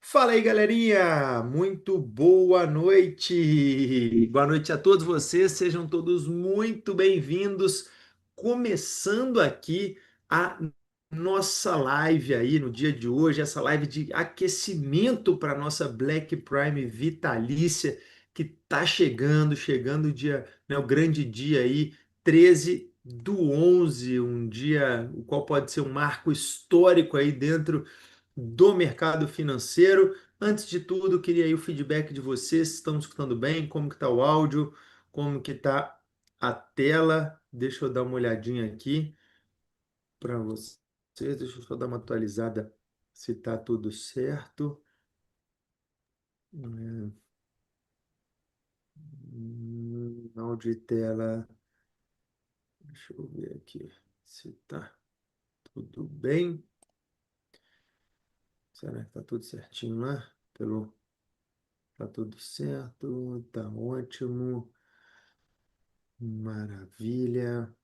Fala aí, galerinha! Muito boa noite! Boa noite a todos vocês, sejam todos muito bem-vindos. Começando aqui a nossa live aí no dia de hoje, essa live de aquecimento para a nossa Black Prime vitalícia que tá chegando o dia, né, o grande dia aí, 13/11, um dia o qual pode ser um marco histórico aí dentro do mercado financeiro. Antes de tudo, queria aí o feedback de vocês, se estão escutando bem, como que está o áudio, como que está a tela. Deixa eu dar uma olhadinha aqui para vocês. Deixa eu só dar uma atualizada se está tudo certo. Áudio e tela. Deixa eu ver aqui se está tudo bem. Será que está tudo certinho lá? Tá tudo certo, tá ótimo. Maravilha,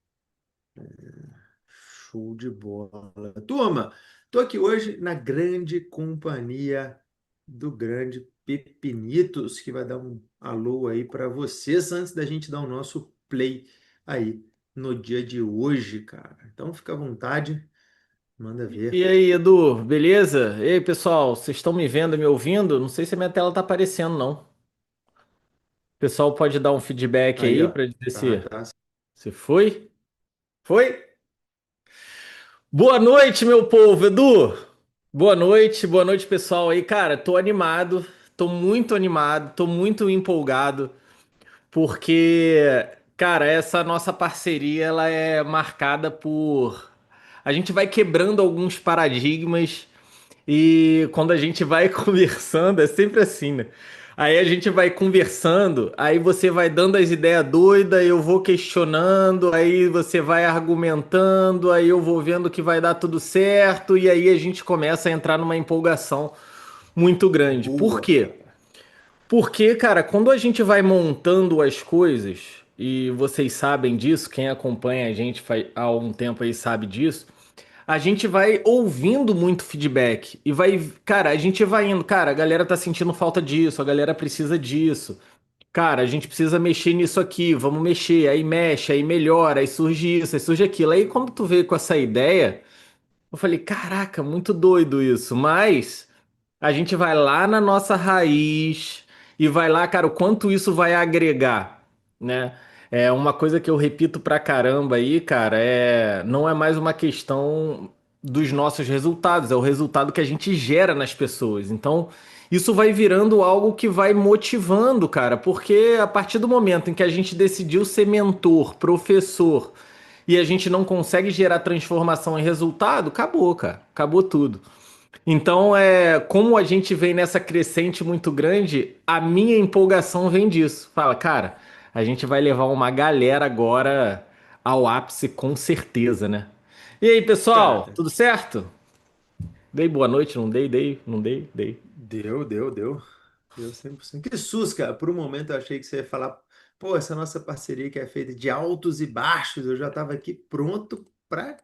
show de bola. Turma, tô aqui hoje na grande companhia do grande Pepinitos, que vai dar um alô aí para vocês antes da gente dar o nosso play aí no dia de hoje, cara. Então fica à vontade, manda E ver. aí, Edu, beleza? E aí, pessoal, vocês estão me vendo e me ouvindo? Não sei se a minha tela tá aparecendo, não. O pessoal pode dar um feedback Aí, aí ó. para dizer Tá, se, tá. se foi? Foi? Boa noite, meu povo, Edu! Boa noite, pessoal aí. Cara, tô animado, tô animado, tô muito empolgado, porque, cara, essa nossa parceria, ela é marcada por... A gente vai quebrando alguns paradigmas. E quando a gente vai conversando, é sempre assim, né? Aí a gente vai conversando, aí você vai dando as ideias doidas, eu vou questionando, aí você vai argumentando, aí eu vou vendo que vai dar tudo certo, e aí a gente começa a entrar numa empolgação muito grande. Por Boa, quê? cara. Porque, cara, quando a gente vai montando as coisas, e vocês sabem disso, quem acompanha a gente há um tempo aí sabe disso, a gente vai ouvindo muito feedback e vai, cara, a gente vai indo, cara, a galera tá sentindo falta disso, a galera precisa disso. Cara, a gente precisa mexer nisso aqui, vamos mexer, aí mexe, aí melhora, aí surge isso, aí surge aquilo. Aí quando tu veio com essa ideia, eu falei, caraca, muito doido isso, mas a gente vai lá na nossa raiz e vai lá, cara, o quanto isso vai agregar, né? É uma coisa que eu repito pra caramba aí, cara, não é mais uma questão dos nossos resultados, é o resultado que a gente gera nas pessoas. Então, isso vai virando algo que vai motivando, cara, porque a partir do momento em que a gente decidiu ser mentor, professor, e a gente não consegue gerar transformação em resultado, acabou, cara, acabou tudo. Então, como a gente vem nessa crescente muito grande, a minha empolgação vem disso. Fala, cara, a gente vai levar uma galera agora ao ápice com certeza, né? E aí, pessoal, Cara, tudo certo? Dei boa noite, não dei, dei, não dei, dei. deu. Deu 100%. Que susto, cara. Por um momento eu achei que você ia falar, pô, essa nossa parceria que é feita de altos e baixos, eu já estava aqui pronto para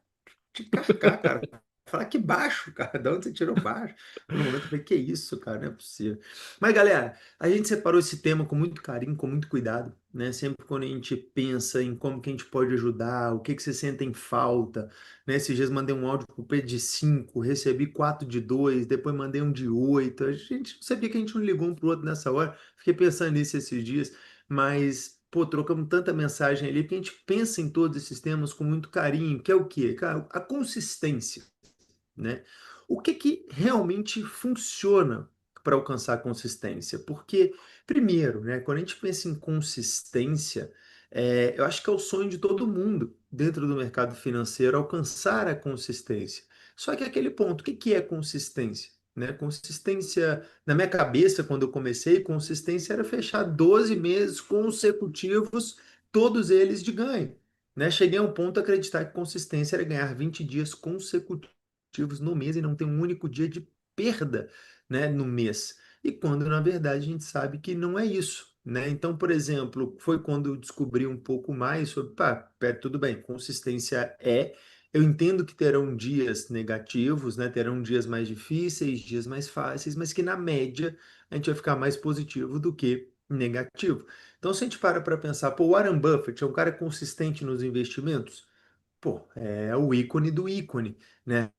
te carcar, cara. Falar que baixo, cara. De onde você tirou baixo? Por um momento eu falei, que isso, cara, não é possível. Mas, galera, a gente separou esse tema com muito carinho, com muito cuidado, né? Sempre quando a gente pensa em como que a gente pode ajudar, o que que você sente em falta, né? Esses dias mandei um áudio pro P de 5, recebi 4 de 2, depois mandei um de 8. A gente não sabia que a gente não ligou um pro outro nessa hora. Fiquei pensando nisso esses dias, mas, pô, trocamos tanta mensagem ali, porque a gente pensa em todos esses temas com muito carinho, que é o quê? Cara, a consistência, né? O que que realmente funciona para alcançar a consistência? Porque, primeiro, né, quando a gente pensa em consistência, eu acho que é o sonho de todo mundo dentro do mercado financeiro alcançar a consistência. Só que é aquele ponto, o que que é consistência? Né? Consistência, na minha cabeça, quando eu comecei, consistência era fechar 12 meses consecutivos, todos eles de ganho. Né? Cheguei a um ponto de acreditar que consistência era ganhar 20 dias consecutivos no mês e não ter um único dia de perda, né, no mês. E quando, na verdade, a gente sabe que não é isso. Né? Então, por exemplo, foi quando eu descobri um pouco mais sobre, pá, pera, tudo bem, consistência Eu entendo que terão dias negativos, né? Terão dias mais difíceis, dias mais fáceis, mas que na média a gente vai ficar mais positivo do que negativo. Então, se a gente para pensar, pô, o Warren Buffett é um cara consistente nos investimentos? Pô, é o ícone do ícone, né?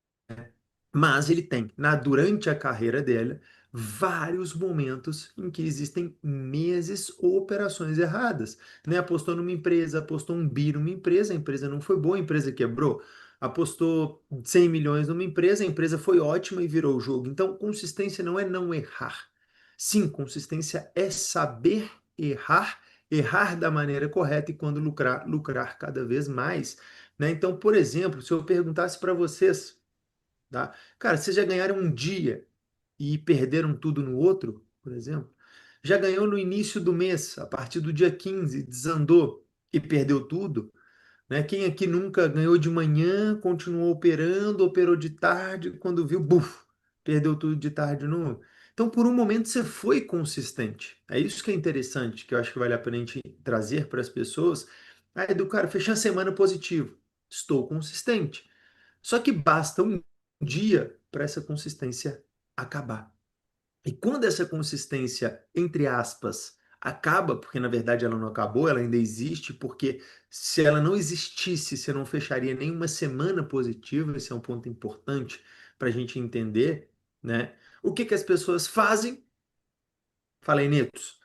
Mas ele tem, durante a carreira dele, vários momentos em que existem meses ou operações erradas, né? Apostou numa empresa, apostou um bi numa empresa, a empresa não foi boa, a empresa quebrou. Apostou 100 milhões numa empresa, a empresa foi ótima e virou o jogo. Então, consistência não é não errar. Sim, consistência é saber errar, errar da maneira correta e quando lucrar, lucrar cada vez mais, né? Então, por exemplo, se eu perguntasse para vocês, tá? Cara, vocês já ganharam um dia e perderam tudo no outro, por exemplo? Já ganhou no início do mês, a partir do dia 15 desandou e perdeu tudo, né? Quem aqui nunca ganhou de manhã, continuou operando, operou de tarde, quando viu, buf, perdeu tudo de tarde de novo. Então, por um momento, você foi consistente. É isso que é interessante, que eu acho que vale a pena a gente trazer para as pessoas. Aí, do cara, fechei a semana positivo. Estou consistente. Só que basta um dia para essa consistência acabar. E quando essa consistência, entre aspas, acaba, porque na verdade ela não acabou, ela ainda existe, porque se ela não existisse, você não fecharia nenhuma semana positiva, esse é um ponto importante para a gente entender, né? O que que as pessoas fazem? Falei, Nitos,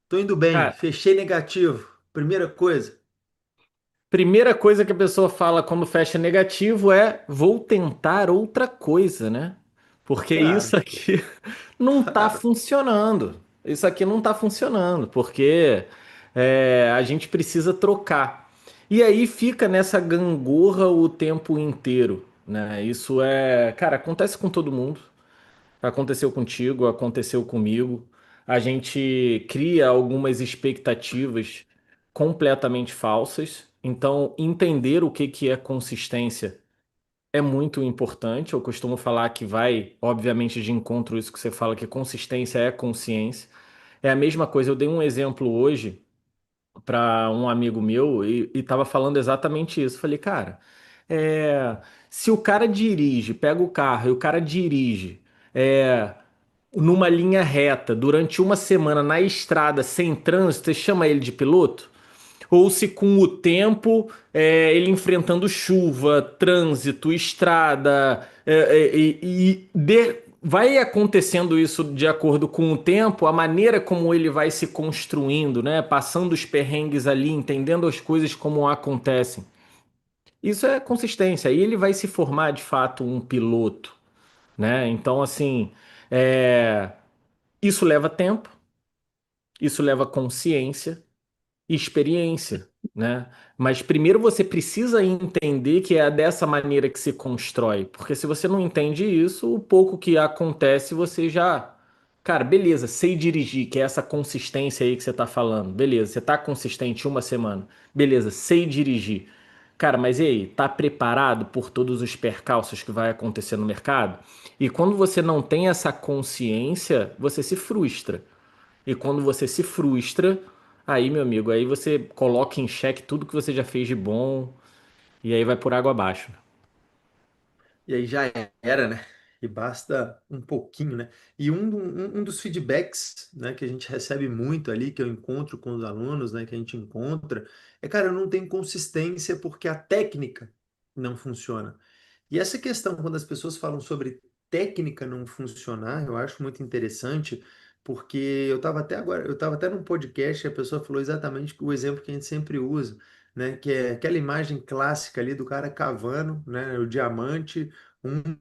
tô indo bem, Cara, fechei negativo. Primeira coisa, primeira coisa que a pessoa fala quando fecha negativo é vou tentar outra coisa, né? Porque isso claro, aqui não tá claro. funcionando. Isso aqui não tá funcionando, porque a gente precisa trocar. E aí fica nessa gangorra o tempo inteiro, né? Isso cara, acontece com todo mundo. Aconteceu contigo, aconteceu comigo. A gente cria algumas expectativas completamente falsas. Então, entender o que que é consistência é muito importante. Eu costumo falar que vai, obviamente, de encontro isso que você fala, que consistência é consciência. É a mesma coisa. Eu dei um exemplo hoje para um amigo meu e estava falando exatamente isso. Falei, cara, se o cara dirige, pega o carro e o cara dirige. Numa linha reta durante uma semana na estrada sem trânsito, você chama ele de piloto? Ou se com o tempo ele enfrentando chuva, trânsito, estrada vai acontecendo isso de acordo com o tempo, a maneira como ele vai se construindo, né? Passando os perrengues ali, entendendo as coisas como acontecem. Isso é consistência. Aí ele vai se formar de fato um piloto, né? Então, assim, é, isso leva tempo, isso leva consciência e experiência, né? Mas primeiro você precisa entender que é dessa maneira que se constrói, porque se você não entende isso, o pouco que acontece você já, cara, beleza, sei dirigir, que é essa consistência aí que você tá falando. Beleza, você tá consistente uma semana. Beleza, sei dirigir. Cara, mas e aí, tá preparado por todos os percalços que vai acontecer no mercado? E quando você não tem essa consciência, você se frustra. E quando você se frustra, aí, meu amigo, aí você coloca em xeque tudo que você já fez de bom e aí vai por água abaixo. E aí já era, né? E basta um pouquinho, né? E um dos feedbacks, né, que a gente recebe muito ali, que eu encontro com os alunos, né, que a gente encontra, é, cara, eu não tenho consistência porque a técnica não funciona. E essa questão, quando as pessoas falam sobre técnica não funcionar, eu acho muito interessante, porque eu estava até agora, eu estava até num podcast e a pessoa falou exatamente o exemplo que a gente sempre usa, né? Que é aquela imagem clássica ali do cara cavando, né? O diamante, um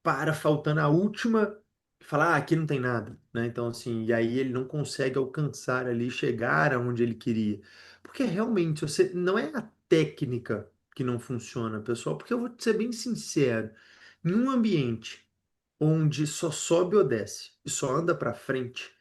para faltando a última, e fala, ah, aqui não tem nada, né? Então, assim, e aí ele não consegue alcançar ali, chegar aonde ele queria. Porque realmente, você não é a técnica que não funciona, pessoal, porque eu vou te ser bem sincero, em um ambiente onde só sobe ou desce e só anda para frente,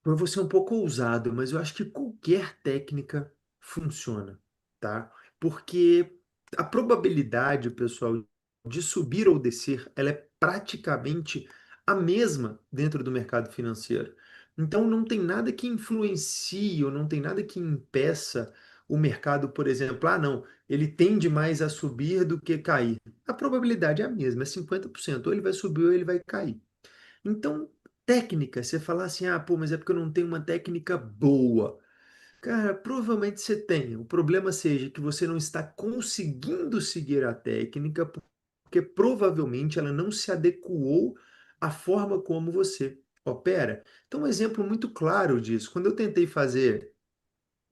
eu vou ser um pouco ousado, mas eu acho que qualquer técnica funciona, tá? Porque a probabilidade, pessoal, de subir ou descer, ela é praticamente a mesma dentro do mercado financeiro. Então não tem nada que influencie ou não tem nada que impeça o mercado, por exemplo, ah, não, ele tende mais a subir do que cair. A probabilidade é a mesma, é 50%. Ou ele vai subir ou ele vai cair. Então, técnica, você falar assim, ah, pô, mas é porque eu não tenho uma técnica boa. Cara, provavelmente você tem. O problema seja que você não está conseguindo seguir a técnica, porque provavelmente ela não se adequou à forma como você opera. Então, um exemplo muito claro disso, quando eu tentei fazer,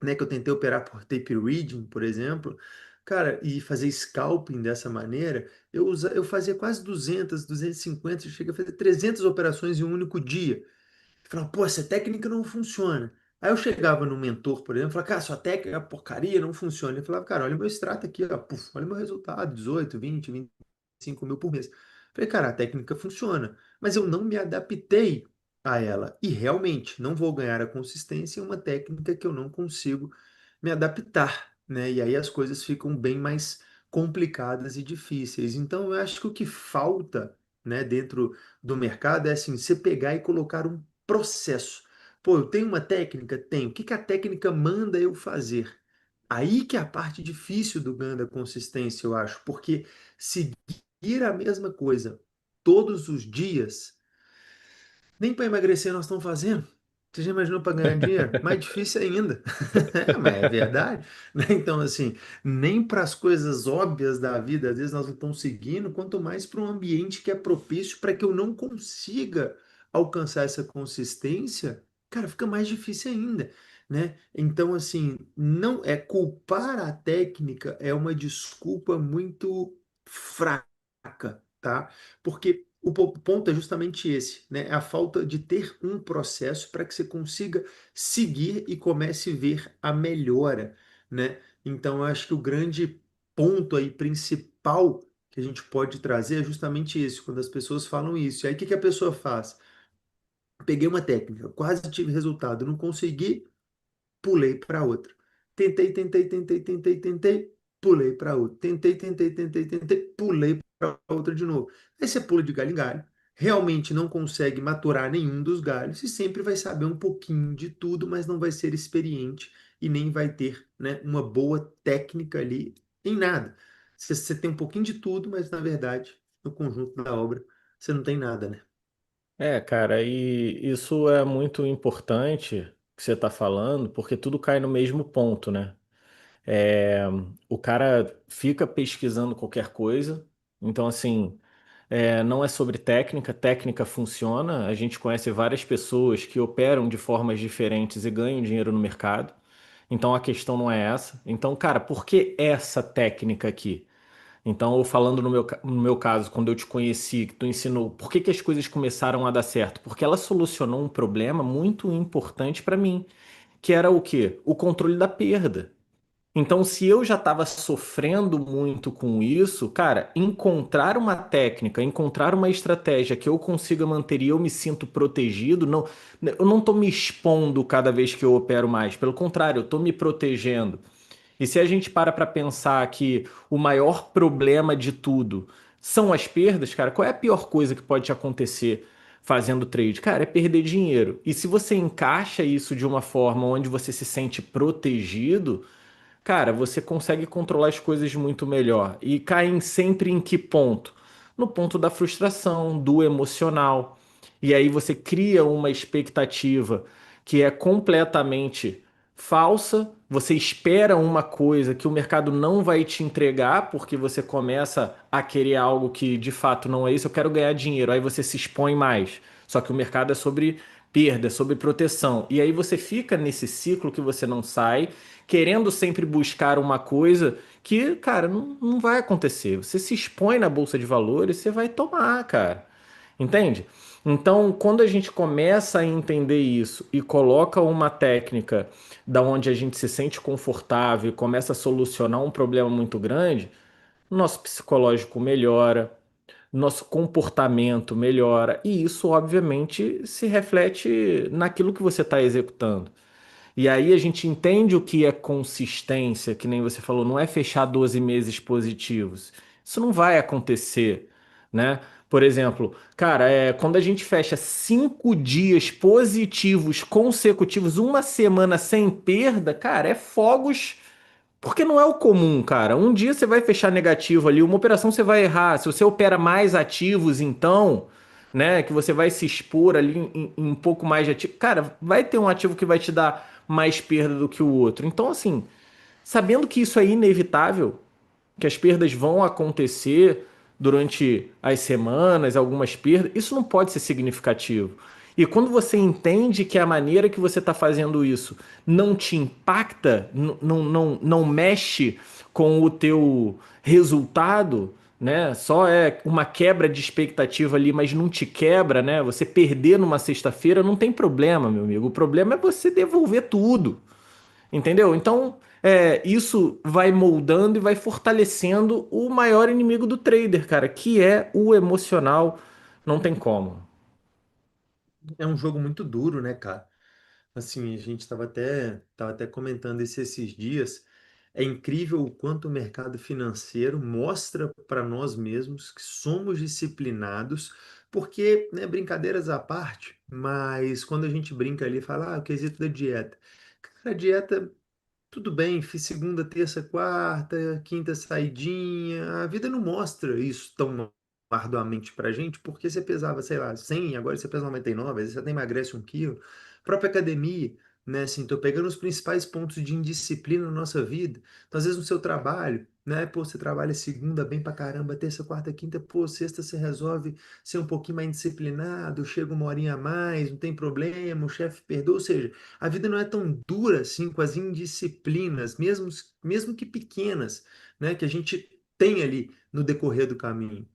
né, que eu tentei operar por tape reading, por exemplo, cara, e fazer scalping dessa maneira, eu fazia quase 200, 250, eu cheguei a fazer 300 operações em um único dia. Falava, pô, essa técnica não funciona. Aí eu chegava no mentor, por exemplo, e falava, cara, sua técnica é uma porcaria, não funciona. Ele falava, cara, olha meu extrato aqui, ó, puf, olha meu resultado, 18, 20, 25 mil por mês. Falei, cara, a técnica funciona, mas eu não me adaptei a ela. E realmente, não vou ganhar a consistência em uma técnica que eu não consigo me adaptar, né? E aí as coisas ficam bem mais complicadas e difíceis. Então, eu acho que o que falta, né, dentro do mercado é assim, você pegar e colocar um processo. Pô, eu tenho uma técnica? Tenho. O que que a técnica manda eu fazer? Aí que é a parte difícil do ganho da consistência, eu acho, porque seguir a mesma coisa todos os dias, nem para emagrecer nós estamos fazendo. Você já imaginou para ganhar dinheiro? Mais difícil ainda. É, mas é verdade, né? Então, assim, nem para as coisas óbvias da vida, às vezes nós não estamos seguindo, quanto mais para um ambiente que é propício para que eu não consiga alcançar essa consistência, cara, fica mais difícil ainda, né? Então, assim, não é culpar a técnica é uma desculpa muito fraca, tá? Porque o ponto é justamente esse, né? É a falta de ter um processo para que você consiga seguir e comece a ver a melhora, né? Então, eu acho que o grande ponto aí principal que a gente pode trazer é justamente isso, quando as pessoas falam isso. E aí, o que que a pessoa faz? Peguei uma técnica, quase tive resultado, não consegui, pulei para outra. Tentei, pulei para outra. Tentei, pulei para outra de novo. Aí você pula de galho em galho, realmente não consegue maturar nenhum dos galhos e sempre vai saber um pouquinho de tudo, mas não vai ser experiente e nem vai ter, né, uma boa técnica ali em nada. Você tem um pouquinho de tudo, mas na verdade, no conjunto da obra, você não tem nada, né? É, cara, e isso é muito importante que você está falando, porque tudo cai no mesmo ponto, né? É, o cara fica pesquisando qualquer coisa, então, assim, não é sobre técnica, técnica funciona. A gente conhece várias pessoas que operam de formas diferentes e ganham dinheiro no mercado, então a questão não é essa. Então, cara, por que essa técnica aqui? Então, eu falando no meu caso, quando eu te conheci, que tu ensinou, por que que as coisas começaram a dar certo? Porque ela solucionou um problema muito importante para mim, que era o quê? O controle da perda. Então, se eu já estava sofrendo muito com isso, cara, encontrar uma técnica, encontrar uma estratégia que eu consiga manter e eu me sinto protegido, não, eu não estou me expondo cada vez que eu opero mais, pelo contrário, eu estou me protegendo. E se a gente para pensar que o maior problema de tudo são as perdas, cara, qual é a pior coisa que pode te acontecer fazendo trade? Cara, é perder dinheiro. E se você encaixa isso de uma forma onde você se sente protegido, cara, você consegue controlar as coisas muito melhor. E caem sempre em que ponto? No ponto da frustração, do emocional. E aí você cria uma expectativa que é completamente falsa. Você espera uma coisa que o mercado não vai te entregar, porque você começa a querer algo que de fato não é isso. Eu quero ganhar dinheiro. Aí você se expõe mais. Só que o mercado é sobre perda, é sobre proteção. E aí você fica nesse ciclo que você não sai querendo sempre buscar uma coisa que, cara, não vai acontecer. Você se expõe na bolsa de valores, você vai tomar, cara. Entende? Então, quando a gente começa a entender isso e coloca uma técnica da onde a gente se sente confortável e começa a solucionar um problema muito grande, nosso psicológico melhora, nosso comportamento melhora, e isso, obviamente, se reflete naquilo que você está executando. E aí a gente entende o que é consistência, que nem você falou, não é fechar 12 meses positivos. Isso não vai acontecer, né? Por exemplo, cara, quando a gente fecha 5 dias positivos consecutivos, uma semana sem perda, cara, é fogos Porque não é o comum, cara. Um dia você vai fechar negativo ali, uma operação você vai errar. Se você opera mais ativos, então, né, que você vai se expor ali em um pouco mais de ativo, cara, vai ter um ativo que vai te dar mais perda do que o outro. Então, assim, sabendo que isso é inevitável, que as perdas vão acontecer durante as semanas, algumas perdas, isso não pode ser significativo. E quando você entende que a maneira que você está fazendo isso não te impacta, não mexe com o teu resultado, né? Só é uma quebra de expectativa ali, mas não te quebra, né? Você perder numa sexta-feira não tem problema, meu amigo. O problema é você devolver tudo. Entendeu? Então, isso vai moldando e vai fortalecendo o maior inimigo do trader, cara, que é o emocional. Não tem como. É um jogo muito duro, né, cara? Assim, a gente tava até comentando isso esses dias. É incrível o quanto o mercado financeiro mostra para nós mesmos que somos disciplinados, porque, né, brincadeiras à parte, mas quando a gente brinca ali, e fala, o quesito da dieta. Cara, a dieta tudo bem, fiz segunda, terça, quarta, quinta saidinha. A vida não mostra isso tão arduamente pra gente, porque você pesava, sei lá, 100, agora você pesa 99, às vezes você até emagrece 1 quilo. Própria academia, né, assim, tô pegando os principais pontos de indisciplina na nossa vida. Então, às vezes no seu trabalho, né, pô, você trabalha segunda bem pra caramba, terça, quarta, quinta, pô, sexta você resolve ser um pouquinho mais disciplinado, chega uma horinha a mais, não tem problema, o chefe perdoa, ou seja, a vida não é tão dura assim com as indisciplinas, mesmo que pequenas, né, que a gente tem ali no decorrer do caminho.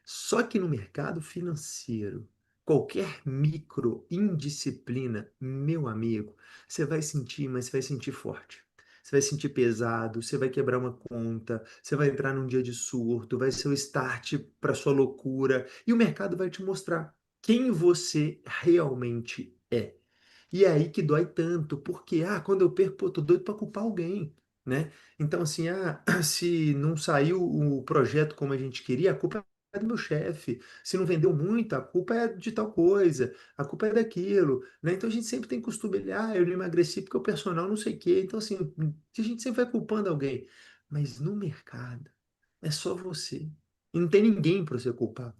Só que no mercado financeiro, qualquer micro indisciplina, meu amigo, você vai sentir, mas você vai sentir forte. Você vai sentir pesado, você vai quebrar uma conta, você vai entrar num dia de surto, vai ser o start para sua loucura, e o mercado vai te mostrar quem você realmente é. E é aí que dói tanto, porque, quando eu perco, pô, tô doido para culpar alguém, né? Então, assim, se não saiu o projeto como a gente queria, a culpa é do meu chefe. Se não vendeu muito, a culpa é de tal coisa, a culpa é daquilo, né? Então, a gente sempre tem costume, eu não emagreci porque o personal não sei o quê. Então, assim, a gente sempre vai culpando alguém. Mas no mercado, é só você. E não tem ninguém para você culpar.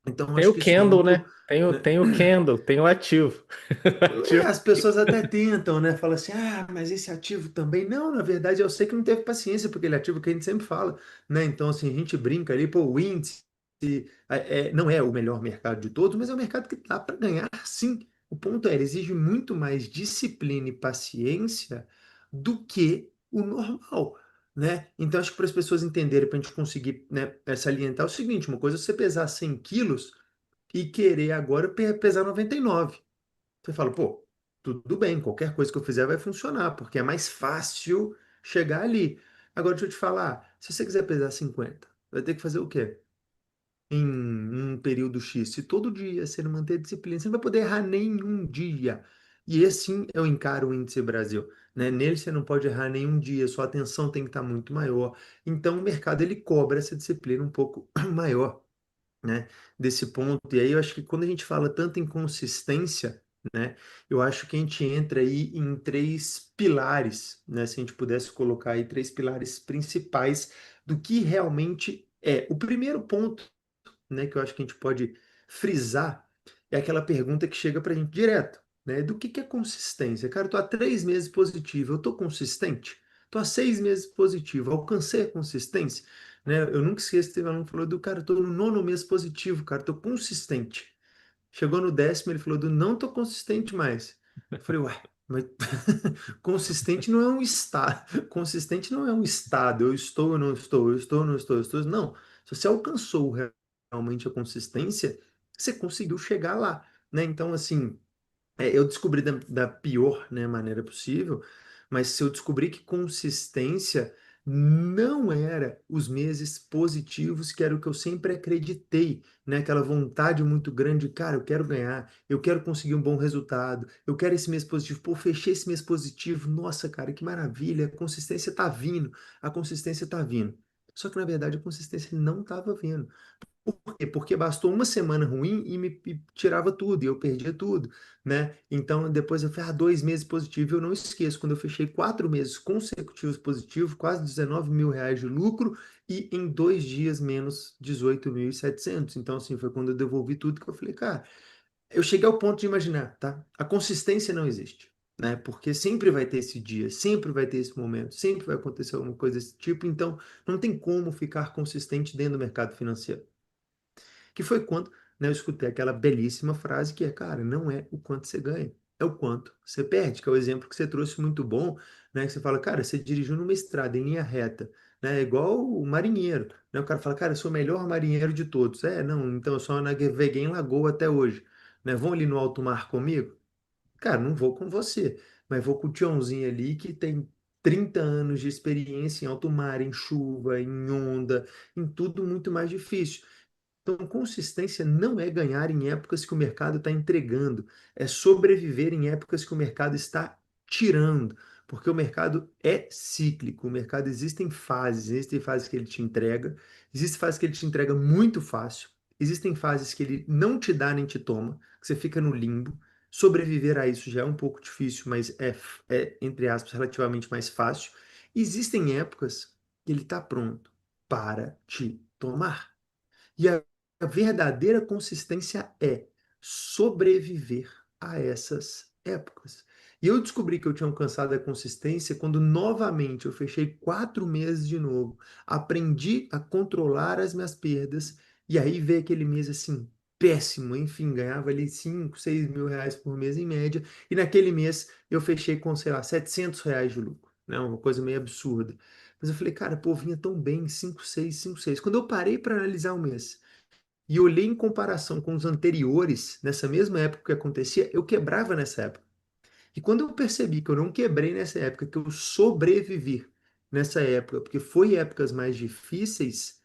Então, Tem acho o que isso é candle, muito, né? Tem o, né? tem o candle, tem o ativo. Ativo. As pessoas até tentam, né? Fala assim, mas esse ativo também. Não, na verdade, eu sei que não teve paciência porque aquele ativo que a gente sempre fala, né? Então, assim, a gente brinca ali, pô, o índice não é o melhor mercado de todos, mas é um mercado que dá para ganhar, sim. O ponto é, ele exige muito mais disciplina e paciência do que o normal, né? Então, acho que para as pessoas entenderem, para a gente conseguir, né, salientar é o seguinte, uma coisa é você pesar 100 quilos e querer agora pesar 99. Você fala, pô, tudo bem, qualquer coisa que eu fizer vai funcionar, porque é mais fácil chegar ali. Agora, deixa eu te falar, se você quiser pesar 50, vai ter que fazer o quê? Em um período X. Se todo dia você não manter a disciplina, você não vai poder errar nenhum dia. E assim eu encaro o Índice Brasil, né? Nele você não pode errar nenhum dia, sua atenção tem que estar muito maior. Então o mercado ele cobra essa disciplina um pouco maior, né, desse ponto. E aí eu acho que quando a gente fala tanto em consistência, né, eu acho que a gente entra aí em três pilares, né, se a gente pudesse colocar aí três pilares principais do que realmente é. O primeiro ponto, né, que eu acho que a gente pode frisar é aquela pergunta que chega para a gente direto, né? Do que é consistência? Cara, eu tô há 3 meses positivo, eu tô consistente? Tô há 6 meses positivo, alcancei a consistência? Né? Eu nunca esqueço, teve um aluno que falou cara, eu tô no 9º mês positivo, cara, tô consistente. Chegou no 10º, ele falou não tô consistente mais. Eu falei, uai, mas consistente não é um estado, consistente não é um estado, eu estou, eu não estou, eu estou, eu não estou, eu estou, não. Se você alcançou realmente a consistência, você conseguiu chegar lá, né? Então, assim, eu descobri da pior, né, maneira possível, mas se eu descobri que consistência não era os meses positivos, que era o que eu sempre acreditei, né? Aquela vontade muito grande, cara, eu quero ganhar, eu quero conseguir um bom resultado, eu quero esse mês positivo, pô, fechei esse mês positivo, nossa, cara, que maravilha, a consistência tá vindo, a consistência tá vindo. Só que na verdade a consistência não estava vindo. Por quê? Porque bastou uma semana ruim e tirava tudo, e eu perdia tudo, né? Então, depois eu falei, 2 meses positivo, eu não esqueço, quando eu fechei 4 meses consecutivos positivos, quase 19 mil reais de lucro, e em 2 dias menos 18.700. Então, assim, foi quando eu devolvi tudo que eu falei, cara, eu cheguei ao ponto de imaginar, tá? A consistência não existe, né? Porque sempre vai ter esse dia, sempre vai ter esse momento, sempre vai acontecer alguma coisa desse tipo, então não tem como ficar consistente dentro do mercado financeiro. Que foi quando, né, eu escutei aquela belíssima frase que é, cara, não é o quanto você ganha, é o quanto você perde, que é o exemplo que você trouxe muito bom, né? Que você fala, cara, você dirigiu numa estrada em linha reta, né? É igual o marinheiro, né? O cara fala, cara, eu sou o melhor marinheiro de todos. Não, então eu só naveguei em lagoa até hoje, né? Vão ali no alto mar comigo? Cara, não vou com você, mas vou com o Tiãozinho ali que tem 30 anos de experiência em alto mar, em chuva, em onda, em tudo muito mais difícil. Então, consistência não é ganhar em épocas que o mercado está entregando, é sobreviver em épocas que o mercado está tirando, porque o mercado é cíclico, o mercado existem fases que ele te entrega, existem fases que ele te entrega muito fácil, existem fases que ele não te dá nem te toma, que você fica no limbo. Sobreviver a isso já é um pouco difícil, mas entre aspas, relativamente mais fácil. Existem épocas que ele está pronto para te tomar. E a verdadeira consistência é sobreviver a essas épocas. E eu descobri que eu tinha alcançado a consistência quando novamente eu fechei 4 meses de novo, aprendi a controlar as minhas perdas, e aí veio aquele mês assim, péssimo, enfim, ganhava ali 5, 6 mil reais por mês em média, e naquele mês eu fechei com, sei lá, 700 reais de lucro, né? Uma coisa meio absurda. Mas eu falei, cara, pô, vinha tão bem, 5, 6, 5, 6. Quando eu parei para analisar o mês e olhei em comparação com os anteriores, nessa mesma época que acontecia, eu quebrava nessa época. E quando eu percebi que eu não quebrei nessa época, que eu sobrevivi nessa época, porque foi épocas mais difíceis,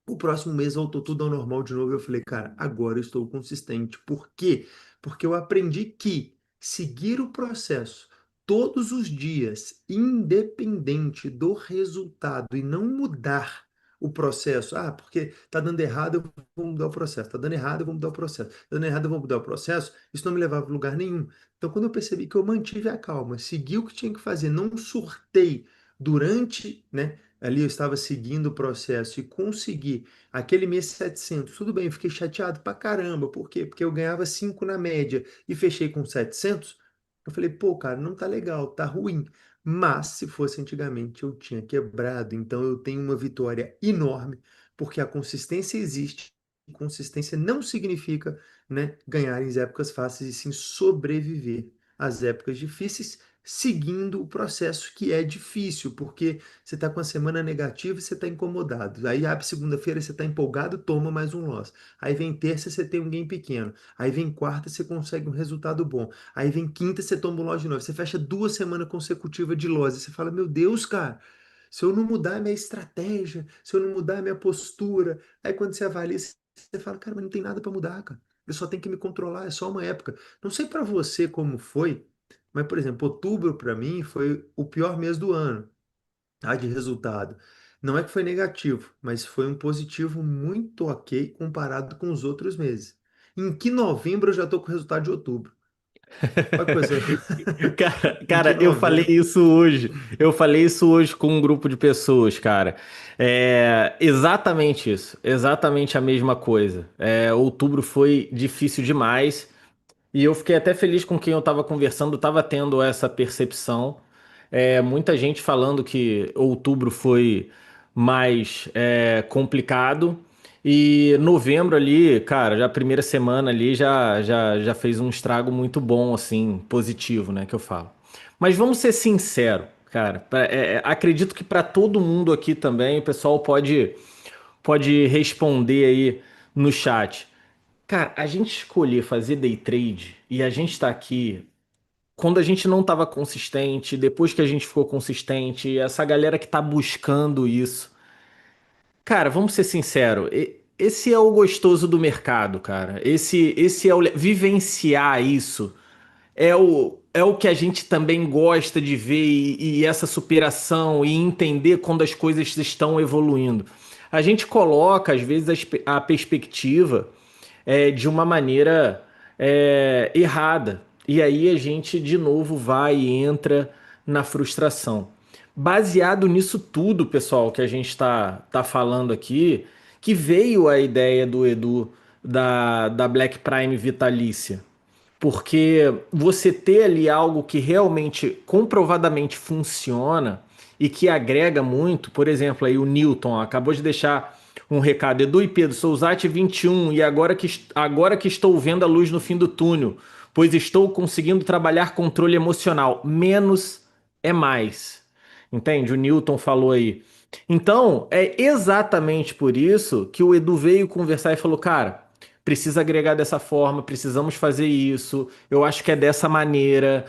o próximo mês voltou tudo ao normal de novo. Eu falei, cara, agora eu estou consistente. Por quê? Porque eu aprendi que seguir o processo todos os dias, independente do resultado, e não mudar o processo. Porque tá dando errado, eu vou mudar o processo. Tá dando errado, eu vou mudar o processo. Tá dando errado, eu vou mudar o processo. Isso não me levava a lugar nenhum. Então, quando eu percebi que eu mantive a calma, segui o que tinha que fazer, não surtei durante, né? Ali eu estava seguindo o processo e consegui aquele mês 700, tudo bem, eu fiquei chateado pra caramba, por quê? Porque eu ganhava 5 na média e fechei com 700. Eu falei, pô, cara, não tá legal, tá ruim. Mas se fosse antigamente, eu tinha quebrado, então eu tenho uma vitória enorme, porque a consistência existe. E consistência não significa, né, ganhar em épocas fáceis, e sim sobreviver às épocas difíceis, seguindo o processo que é difícil, porque você está com a semana negativa e você está incomodado. Aí abre segunda-feira, você está empolgado, toma mais um loss. Aí vem terça, você tem um game pequeno. Aí vem quarta, você consegue um resultado bom. Aí vem quinta, você toma um loss de novo. Você fecha 2 semanas consecutivas de loss. E você fala, meu Deus, cara, se eu não mudar a minha estratégia, se eu não mudar a minha postura. Aí quando você avalia, você fala, cara, mas não tem nada para mudar, cara. Eu só tenho que me controlar, é só uma época. Não sei para você como foi, mas, por exemplo, outubro para mim foi o pior mês do ano, tá, de resultado. Não é que foi negativo, mas foi um positivo muito ok comparado com os outros meses. Em que novembro eu já estou com o resultado de outubro? Olha que coisa. Em que Eu falei novembro? isso hoje. Eu falei isso hoje com um grupo de pessoas, cara. É exatamente isso. Exatamente a mesma coisa. Outubro foi difícil demais. E eu fiquei até feliz com quem eu estava conversando, estava tendo essa percepção. Muita gente falando que outubro foi mais complicado. E novembro ali, cara, já a primeira semana ali já fez um estrago muito bom, assim, positivo, né, que eu falo. Mas vamos ser sinceros, cara. Acredito que para todo mundo aqui também, o pessoal pode responder aí no chat. Cara, a gente escolher fazer day trade e a gente tá aqui quando a gente não estava consistente, depois que a gente ficou consistente, essa galera que tá buscando isso. Cara, vamos ser sinceros, esse é o gostoso do mercado, cara. Esse é vivenciar isso é o que a gente também gosta de ver e essa superação e entender quando as coisas estão evoluindo. a gente coloca, às vezes, a perspectiva de uma maneira errada. E aí a gente, de novo, vai e entra na frustração. Baseado nisso tudo, pessoal, que a gente tá falando aqui, que veio a ideia do Edu da Black Prime vitalícia. Porque você ter ali algo que realmente comprovadamente funciona e que agrega muito, por exemplo, aí o Newton ó, acabou de deixar um recado, Edu e Pedro, sou Zat 21 e agora que estou vendo a luz no fim do túnel, pois estou conseguindo trabalhar controle emocional. Menos é mais. Entende? O Newton falou aí. Então, é exatamente por isso que o Edu veio conversar e falou, cara, precisa agregar dessa forma, precisamos fazer isso, eu acho que é dessa maneira,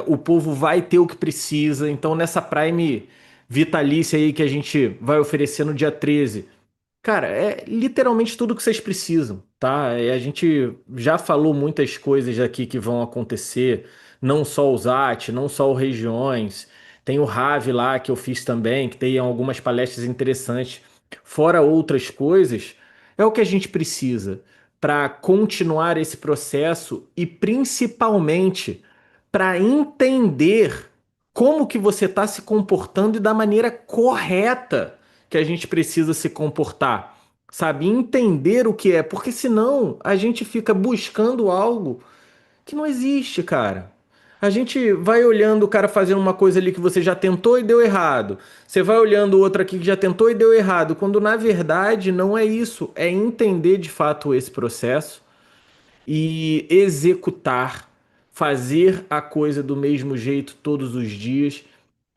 o povo vai ter o que precisa, então nessa Prime vitalícia aí que a gente vai oferecer no dia 13, cara, é literalmente tudo que vocês precisam, tá? A gente já falou muitas coisas aqui que vão acontecer, não só os AT, não só o Regiões, tem o Rave lá que eu fiz também, que tem algumas palestras interessantes, fora outras coisas, é o que a gente precisa para continuar esse processo e principalmente para entender como que você está se comportando e da maneira correta que a gente precisa se comportar, sabe? Entender o que é, porque senão a gente fica buscando algo que não existe, cara. A gente vai olhando o cara fazendo uma coisa ali que você já tentou e deu errado. Você vai olhando outra aqui que já tentou e deu errado, quando na verdade não é isso, é entender de fato esse processo e executar, fazer a coisa do mesmo jeito todos os dias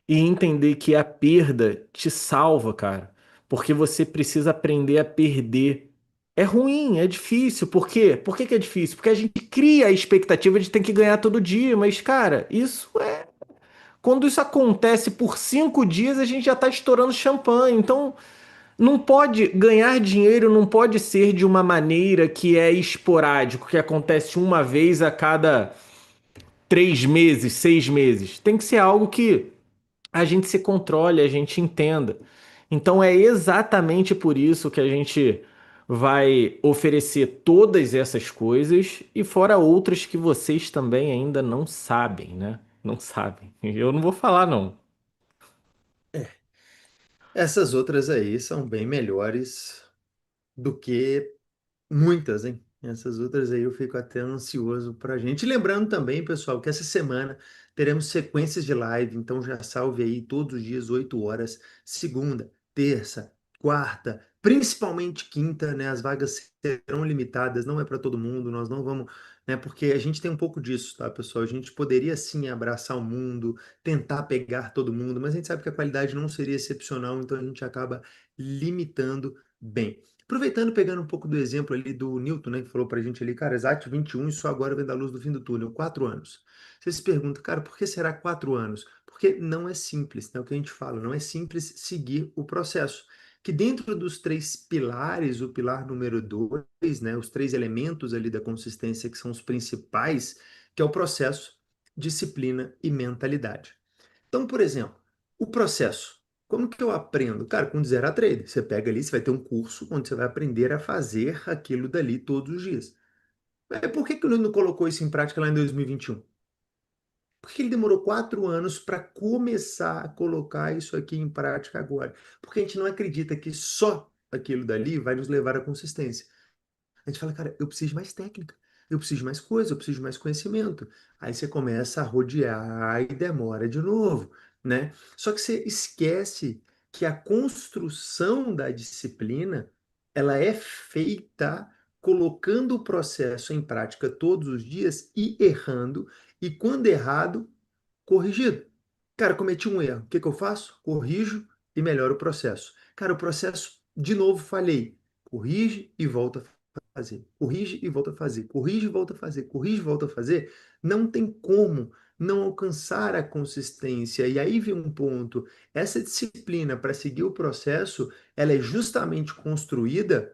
e entender que a perda te salva, cara. Porque você precisa aprender a perder. É ruim, é difícil. Por quê? Por que que é difícil? Porque a gente cria a expectativa de ter que ganhar todo dia. Mas, cara, isso é. Quando isso acontece por 5 dias, a gente já tá estourando champanhe. Então, não pode ganhar dinheiro, não pode ser de uma maneira que é esporádico, que acontece uma vez a cada 3 meses, 6 meses. Tem que ser algo que a gente se controle, a gente entenda. Então é exatamente por isso que a gente vai oferecer todas essas coisas e fora outras que vocês também ainda não sabem, né? Não sabem. Eu não vou falar, não. Essas outras aí são bem melhores do que muitas, hein? Essas outras aí eu fico até ansioso para a gente. Lembrando também, pessoal, que essa semana teremos sequências de live, então já salve aí todos os dias, 8 horas, segunda, terça, quarta, principalmente quinta, né? As vagas serão limitadas, não é para todo mundo, nós não vamos, né? Porque a gente tem um pouco disso, tá, pessoal? A gente poderia sim abraçar o mundo, tentar pegar todo mundo, mas a gente sabe que a qualidade não seria excepcional, então a gente acaba limitando bem. Aproveitando, pegando um pouco do exemplo ali do Newton, né, que falou pra gente ali, cara, exato 21 e só agora vem da luz do fim do túnel, 4 anos. Você se pergunta, cara, por que será 4 anos? Porque não é simples, né, o que a gente fala, não é simples seguir o processo. Que dentro dos 3 pilares, o pilar número 2, né, os 3 elementos ali da consistência que são os principais, que é o processo, disciplina e mentalidade. Então, por exemplo, o processo. Como que eu aprendo? Cara, com 0 a 3. Você pega ali, você vai ter um curso onde você vai aprender a fazer aquilo dali todos os dias. Por que que o não colocou isso em prática lá em 2021? Por que ele demorou 4 anos para começar a colocar isso aqui em prática agora? Porque a gente não acredita que só aquilo dali vai nos levar à consistência. A gente fala, cara, eu preciso de mais técnica, eu preciso de mais coisa, eu preciso de mais conhecimento. Aí você começa a rodear e demora de novo, né? Só que você esquece que a construção da disciplina, ela é feita colocando o processo em prática todos os dias e errando, e quando errado, corrigido. Cara, cometi um erro. O que que eu faço? Corrijo e melhoro o processo. Cara, o processo, de novo, falhei. Corrige e volta a fazer. Corrige e volta a fazer. Corrige e volta a fazer. Corrige e volta a fazer. Não tem como não alcançar a consistência. E aí vem um ponto. Essa disciplina para seguir o processo, ela é justamente construída,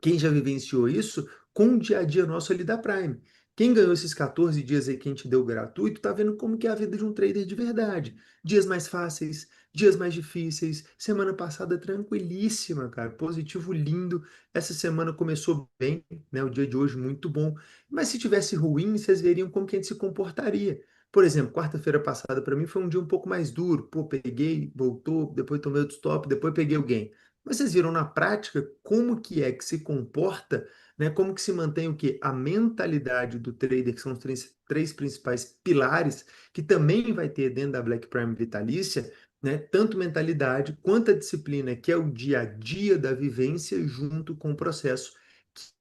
quem já vivenciou isso, com o dia a dia nosso ali da Prime. Quem ganhou esses 14 dias aí que a gente deu gratuito, tá vendo como que é a vida de um trader de verdade. Dias mais fáceis, dias mais difíceis. Semana passada tranquilíssima, cara. Positivo lindo. Essa semana começou bem, né? O dia de hoje muito bom. Mas se tivesse ruim, vocês veriam como que a gente se comportaria. Por exemplo, quarta-feira passada para mim foi um dia um pouco mais duro. Pô, peguei, voltou, depois tomei outro stop, depois peguei o gain. Mas vocês viram na prática como que é que se comporta, né? Como que se mantém o quê? A mentalidade do trader, que são os três principais pilares, que também vai ter dentro da Black Prime Vitalícia, né? Tanto mentalidade quanto a disciplina, que é o dia a dia da vivência, junto com o processo,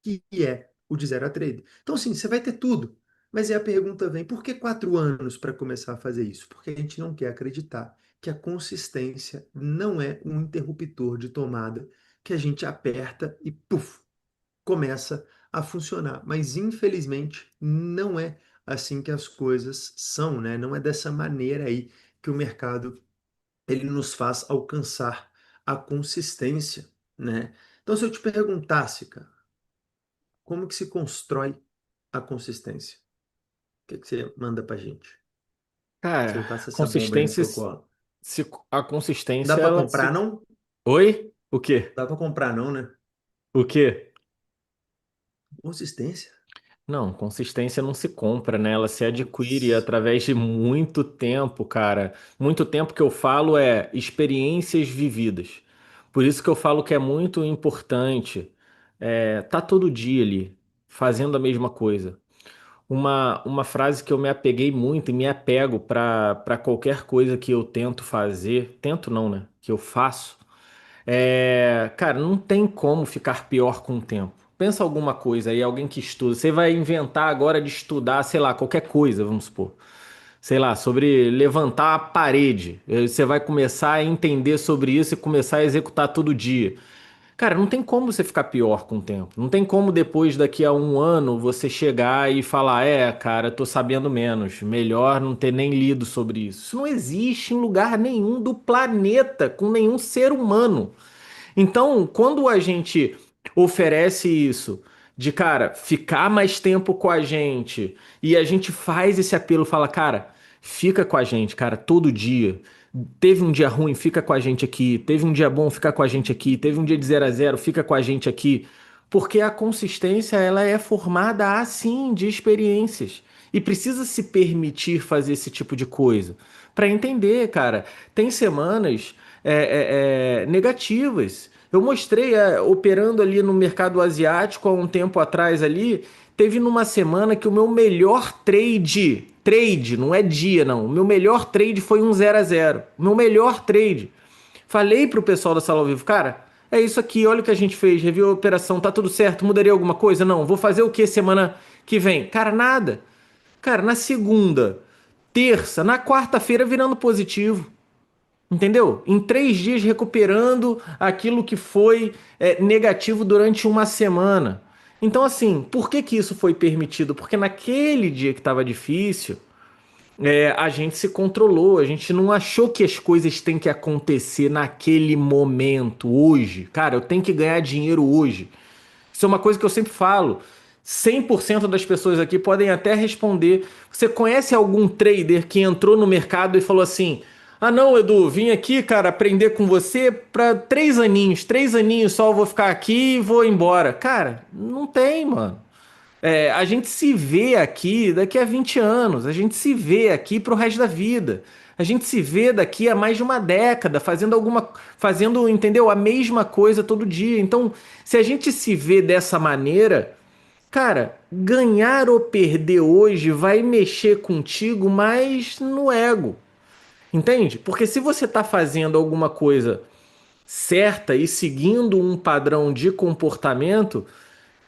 que é o de zero a trade. Então, assim, você vai ter tudo. Mas aí a pergunta vem, por que 4 anos para começar a fazer isso? Porque a gente não quer acreditar que a consistência não é um interruptor de tomada que a gente aperta e, puf, começa a funcionar. Mas, infelizmente, não é assim que as coisas são, né? Não é dessa maneira aí que o mercado ele nos faz alcançar a consistência, né? Então, se eu te perguntasse, cara, como que se constrói a consistência? O que que você manda pra gente? Você Cara, me passa essa bomba aí no consistência, seu colo. a Não dá consistência, pra ela comprar, se. não? Oi? O quê? Não dá pra comprar, não, né? O quê? Consistência. Não, consistência não se compra, né? Ela se adquire Putz. através de muito tempo, cara. Muito tempo que eu falo é experiências vividas. Por isso que eu falo que é muito importante tá todo dia ali, fazendo a mesma coisa. Uma frase que eu me apeguei muito e me apego para qualquer coisa que eu tento fazer, tento não, né? Que eu faço. Cara, não tem como ficar pior com o tempo. Pensa alguma coisa aí, alguém que estuda. Você vai inventar agora de estudar, sei lá, qualquer coisa, vamos supor. Sei lá, sobre levantar a parede. Você vai começar a entender sobre isso e começar a executar todo dia. Cara, não tem como você ficar pior com o tempo. Não tem como depois, daqui a um ano, você chegar e falar: cara, tô sabendo menos. Melhor não ter nem lido sobre isso. Isso não existe em lugar nenhum do planeta, com nenhum ser humano. Então, quando a gente oferece isso, de cara, ficar mais tempo com a gente, e a gente faz esse apelo, fala, cara, fica com a gente, cara, todo dia. Teve um dia ruim, fica com a gente aqui. Teve um dia bom, fica com a gente aqui. Teve um dia de 0 a 0, fica com a gente aqui. Porque a consistência, ela é formada assim de experiências. E precisa se permitir fazer esse tipo de coisa. Para entender, cara, tem semanas negativas. Eu mostrei operando ali no mercado asiático há um tempo atrás ali. Teve numa semana que o meu melhor trade, não é dia não, o meu melhor trade foi um 0 a 0. O meu melhor trade. Falei pro pessoal da sala ao vivo, cara, é isso aqui, olha o que a gente fez, reviu a operação, tá tudo certo, mudaria alguma coisa? Não, vou fazer o que semana que vem? Cara, nada. Cara, na segunda, terça, na quarta-feira virando positivo. Entendeu? Em 3 dias recuperando aquilo que foi negativo durante uma semana. Então, assim, por que que isso foi permitido? Porque naquele dia que estava difícil, a gente se controlou, a gente não achou que as coisas têm que acontecer naquele momento, hoje. Cara, eu tenho que ganhar dinheiro hoje. Isso é uma coisa que eu sempre falo. 100% das pessoas aqui podem até responder. Você conhece algum trader que entrou no mercado e falou assim: Ah, não, Edu, vim aqui, cara, aprender com você para 3 aninhos. 3 aninhos só eu vou ficar aqui e vou embora. Cara, não tem, mano. A gente se vê aqui daqui a 20 anos, a gente se vê aqui pro resto da vida. A gente se vê daqui a mais de uma década fazendo, entendeu? A mesma coisa todo dia. Então, se a gente se vê dessa maneira, cara, ganhar ou perder hoje vai mexer contigo mais no ego. Entende? Porque se você tá fazendo alguma coisa certa e seguindo um padrão de comportamento,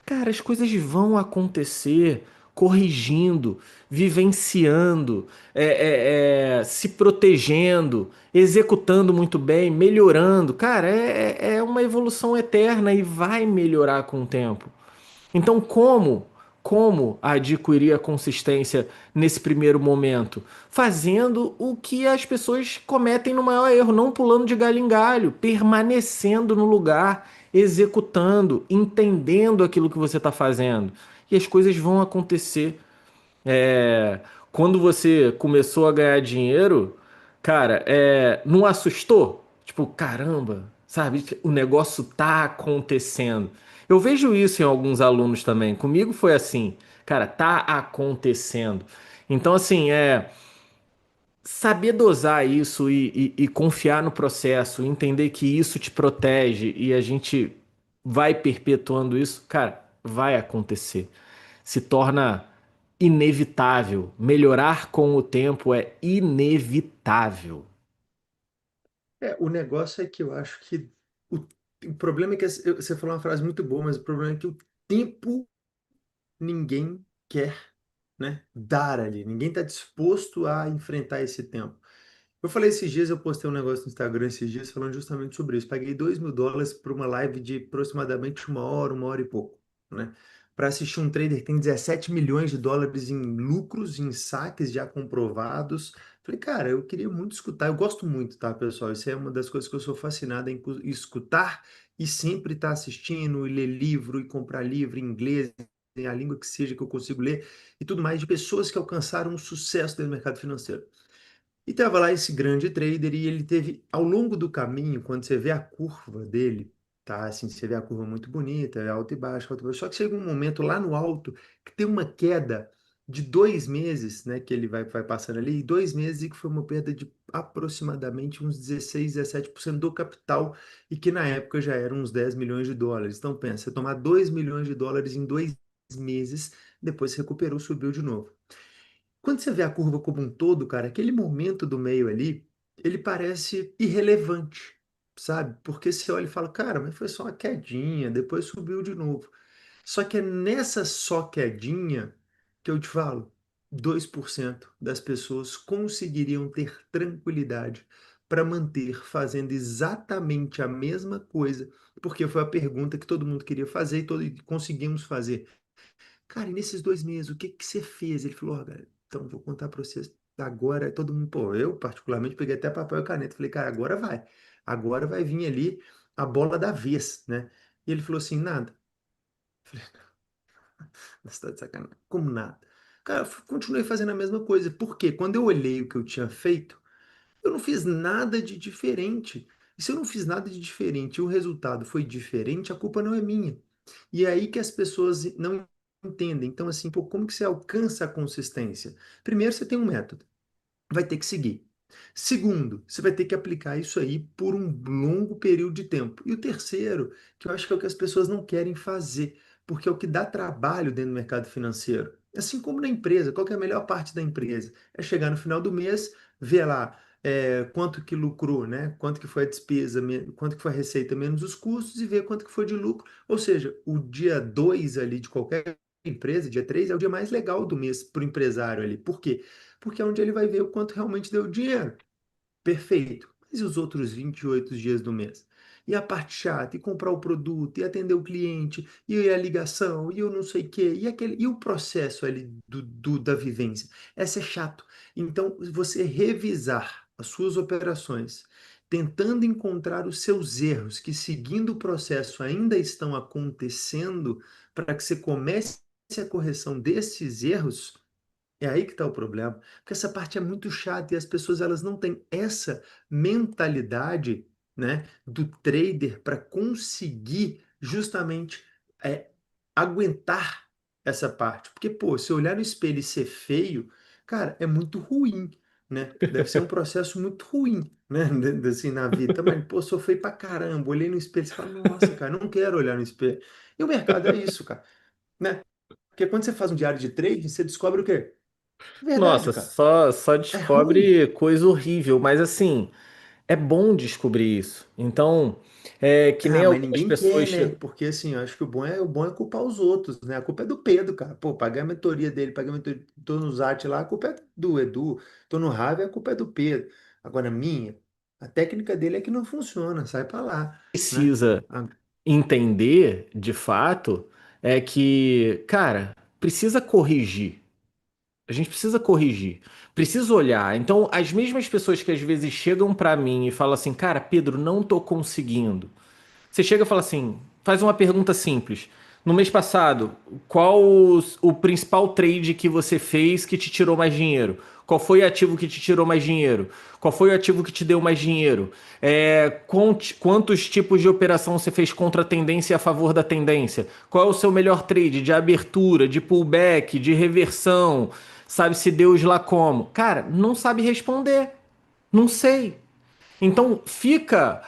cara, as coisas vão acontecer corrigindo, vivenciando, se protegendo, executando muito bem, melhorando. Cara, é uma evolução eterna e vai melhorar com o tempo. Então, como adquirir a consistência nesse primeiro momento? Fazendo o que as pessoas cometem no maior erro, não pulando de galho em galho, permanecendo no lugar, executando, entendendo aquilo que você está fazendo. E as coisas vão acontecer. Quando você começou a ganhar dinheiro, Cara, não assustou? Tipo, caramba, sabe? O negócio tá acontecendo. Eu vejo isso em alguns alunos também. Comigo foi assim, cara, tá acontecendo. Então, assim, saber dosar isso e confiar no processo, entender que isso te protege e a gente vai perpetuando isso, cara, vai acontecer. Se torna inevitável. Melhorar com o tempo é inevitável. O negócio é que eu acho que o, o problema é que você falou uma frase muito boa, mas o problema é que o tempo ninguém quer, né, dar ali. Ninguém está disposto a enfrentar esse tempo. Eu falei esses dias, eu postei um negócio no Instagram esses dias falando justamente sobre isso. Paguei US$ 2.000 por uma live de aproximadamente uma hora e pouco, né? Para assistir um trader que tem US$ 17 milhões em lucros, em saques já comprovados. Falei, cara, eu queria muito escutar. Eu gosto muito, tá, pessoal? Isso é uma das coisas que eu sou fascinado em escutar e sempre estar assistindo, e ler livro, e comprar livro em inglês, em a língua que seja que eu consigo ler, e tudo mais, de pessoas que alcançaram um sucesso dentro do mercado financeiro. E tava lá esse grande trader e ele teve, ao longo do caminho, quando você vê a curva dele, tá? Assim, você vê a curva muito bonita, é alto e baixo. Só que chega um momento lá no alto que tem uma queda de 2 meses, né? Que ele vai passando ali, 2 meses, e que foi uma perda de aproximadamente uns 16, 17% do capital, e que na época já eram uns US$ 10 milhões. Então pensa, você tomar US$ 2 milhões em 2 meses, depois se recuperou, subiu de novo. Quando você vê a curva como um todo, cara, aquele momento do meio ali, ele parece irrelevante, sabe? Porque você olha e fala, cara, mas foi só uma quedinha, depois subiu de novo. Só que é nessa só quedinha que eu te falo, 2% das pessoas conseguiriam ter tranquilidade para manter fazendo exatamente a mesma coisa, porque foi a pergunta que todo mundo queria fazer e conseguimos fazer. Cara, e nesses 2 meses, o que que você fez? Ele falou, ó, cara, então vou contar para vocês agora. Todo mundo, pô, eu particularmente peguei até papel e caneta. Falei, cara, agora vai. Agora vai vir ali a bola da vez, né? E ele falou assim, nada. Falei, você tá de sacanagem. Como nada? Cara, continuei fazendo a mesma coisa. Por quê? Quando eu olhei o que eu tinha feito, eu não fiz nada de diferente. E se eu não fiz nada de diferente e o resultado foi diferente, a culpa não é minha. E é aí que as pessoas não entendem. Então, assim, pô, como que você alcança a consistência? Primeiro, você tem um método, vai ter que seguir. Segundo, você vai ter que aplicar isso aí por um longo período de tempo. E o terceiro, que eu acho que é o que as pessoas não querem fazer, porque é o que dá trabalho dentro do mercado financeiro. Assim como na empresa, qual que é a melhor parte da empresa? É chegar no final do mês, ver lá quanto que lucrou, né? Quanto que foi a despesa, quanto que foi a receita menos os custos, e ver quanto que foi de lucro. Ou seja, o dia 2 ali de qualquer empresa, dia 3 é o dia mais legal do mês para o empresário ali. Por quê? Porque é onde ele vai ver o quanto realmente deu dinheiro. Perfeito. Mas e os outros 28 dias do mês? E a parte chata, e comprar o produto, e atender o cliente, e a ligação, e o não sei o quê, e o processo ali da vivência. Essa é chato. Então, você revisar as suas operações, tentando encontrar os seus erros, que seguindo o processo ainda estão acontecendo, para que você comece a correção desses erros, é aí que está o problema, porque essa parte é muito chata e as pessoas elas não têm essa mentalidade, né, do trader para conseguir justamente é, aguentar essa parte. Porque, pô, se olhar no espelho e ser feio, cara, é muito ruim, né? Deve ser um processo muito ruim, né, assim, na vida. Então, mas, pô, sou feio pra caramba. Olhei no espelho e falo, nossa, cara, não quero olhar no espelho. E o mercado é isso, cara, né? Porque quando você faz um diário de trade, você descobre o quê? Verdade, Nossa, cara. só É ruim. descobre coisa horrível, mas assim, é bom descobrir isso. Então, que nem Ah, mas algumas ninguém quer, pessoas. né? Porque assim, eu acho que o bom é culpar os outros, né? A culpa é do Pedro, cara. Pô, paguei a mentoria dele, paguei a mentoria, tô no Zat lá, a culpa é do Edu, tô no Rave, a culpa é do Pedro. Agora, minha, a técnica dele é que não funciona, sai pra lá, né? Precisa Ah, entender, de fato, é que, cara, precisa corrigir. A gente precisa corrigir. Precisa olhar. Então, as mesmas pessoas que às vezes chegam pra mim e falam assim, cara, Pedro, não tô conseguindo. Você chega e fala assim, faz uma pergunta simples. No mês passado, qual o principal trade que você fez que te tirou mais dinheiro? Qual foi o ativo que te tirou mais dinheiro? Qual foi o ativo que te deu mais dinheiro? Quantos tipos de operação você fez contra a tendência e a favor da tendência? Qual é o seu melhor trade de abertura, de pullback, de reversão? Sabe-se Deus lá como? Cara, não sabe responder. Não sei. Então fica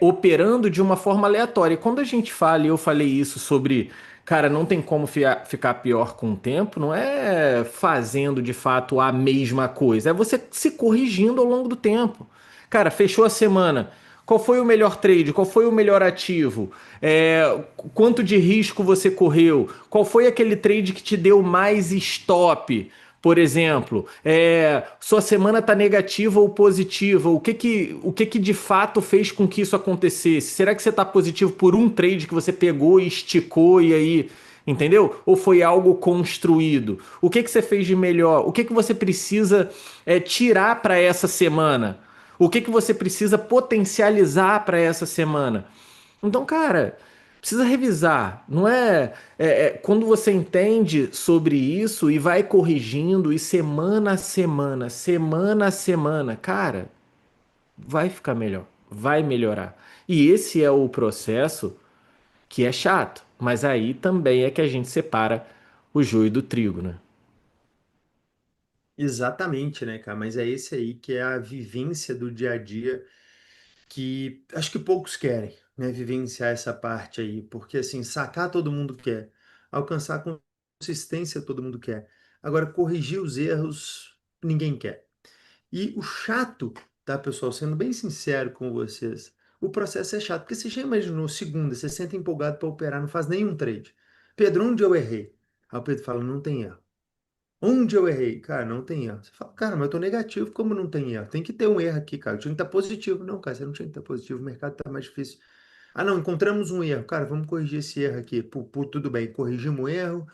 operando de uma forma aleatória. Quando a gente fala, e eu falei isso sobre, cara, não tem como ficar pior com o tempo, não é fazendo de fato a mesma coisa, é você se corrigindo ao longo do tempo. Cara, fechou a semana. Qual foi o melhor trade? Qual foi o melhor ativo? Quanto de risco você correu? Qual foi aquele trade que te deu mais stop? Por exemplo, sua semana está negativa ou positiva? O que que de fato fez com que isso acontecesse? Será que você está positivo por um trade que você pegou e esticou e aí, entendeu? Ou foi algo construído? O que que você fez de melhor? O que que você precisa tirar para essa semana? O que que você precisa potencializar para essa semana? Então, cara, precisa revisar. Não quando você entende sobre isso e vai corrigindo e semana a semana, cara, vai ficar melhor, vai melhorar. E esse é o processo que é chato, mas aí também é que a gente separa o joio do trigo, né? Exatamente, né, cara? Mas é esse aí que é a vivência do dia a dia que acho que poucos querem, né? Vivenciar essa parte aí, porque assim, sacar todo mundo quer, alcançar consistência todo mundo quer. Agora, corrigir os erros, ninguém quer. E o chato, tá, pessoal, sendo bem sincero com vocês, o processo é chato, porque você já imaginou, segunda, você senta empolgado para operar, não faz nenhum trade. Pedro, onde eu errei? Aí o Pedro fala, não tem erro. Onde eu errei? Cara, não tem erro. Você fala, cara, mas eu tô negativo, como não tem erro? Tem que ter um erro aqui, cara. Eu tinha que estar positivo. Não, cara, você não tinha que estar positivo, o mercado tá mais difícil. Ah, não, encontramos um erro. Cara, vamos corrigir esse erro aqui. Tudo bem, corrigimos o erro,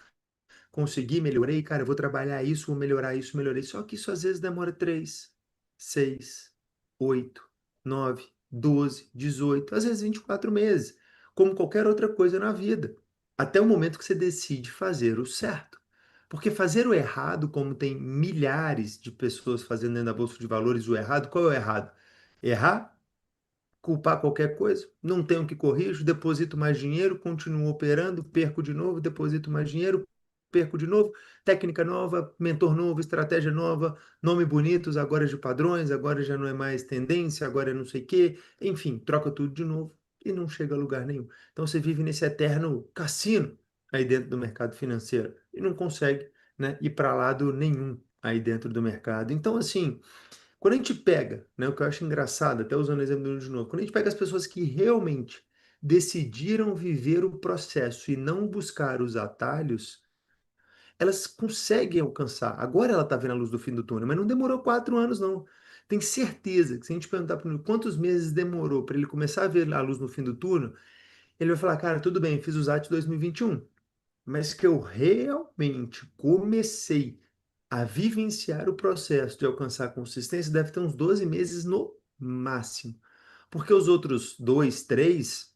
consegui, melhorei, cara, eu vou trabalhar isso, vou melhorar isso, melhorei. Só que isso às vezes demora 3, 6, 8, 9, 12, 18, às vezes 24 meses, como qualquer outra coisa na vida, até o momento que você decide fazer o certo. Porque fazer o errado, como tem milhares de pessoas fazendo dentro da Bolsa de Valores o errado, qual é o errado? Errar, culpar qualquer coisa, não tenho que corrijo, deposito mais dinheiro, continuo operando, perco de novo, deposito mais dinheiro, perco de novo, técnica nova, mentor novo, estratégia nova, nome bonitos, agora é de padrões, agora já não é mais tendência, agora é não sei o quê, enfim, troca tudo de novo e não chega a lugar nenhum. Então você vive nesse eterno cassino aí dentro do mercado financeiro e não consegue, né, ir para lado nenhum aí dentro do mercado. Então, assim, quando a gente pega, né, o que eu acho engraçado, até usando o exemplo do de novo, quando a gente pega as pessoas que realmente decidiram viver o processo e não buscar os atalhos, elas conseguem alcançar. Agora ela está vendo a luz do fim do túnel, mas não demorou 4 anos, não. Tem certeza que se a gente perguntar para ele quantos meses demorou para ele começar a ver a luz no fim do túnel, ele vai falar, cara, tudo bem, fiz os atos 2021, mas que eu realmente comecei a vivenciar o processo de alcançar consistência deve ter uns 12 meses no máximo. Porque os outros dois, três,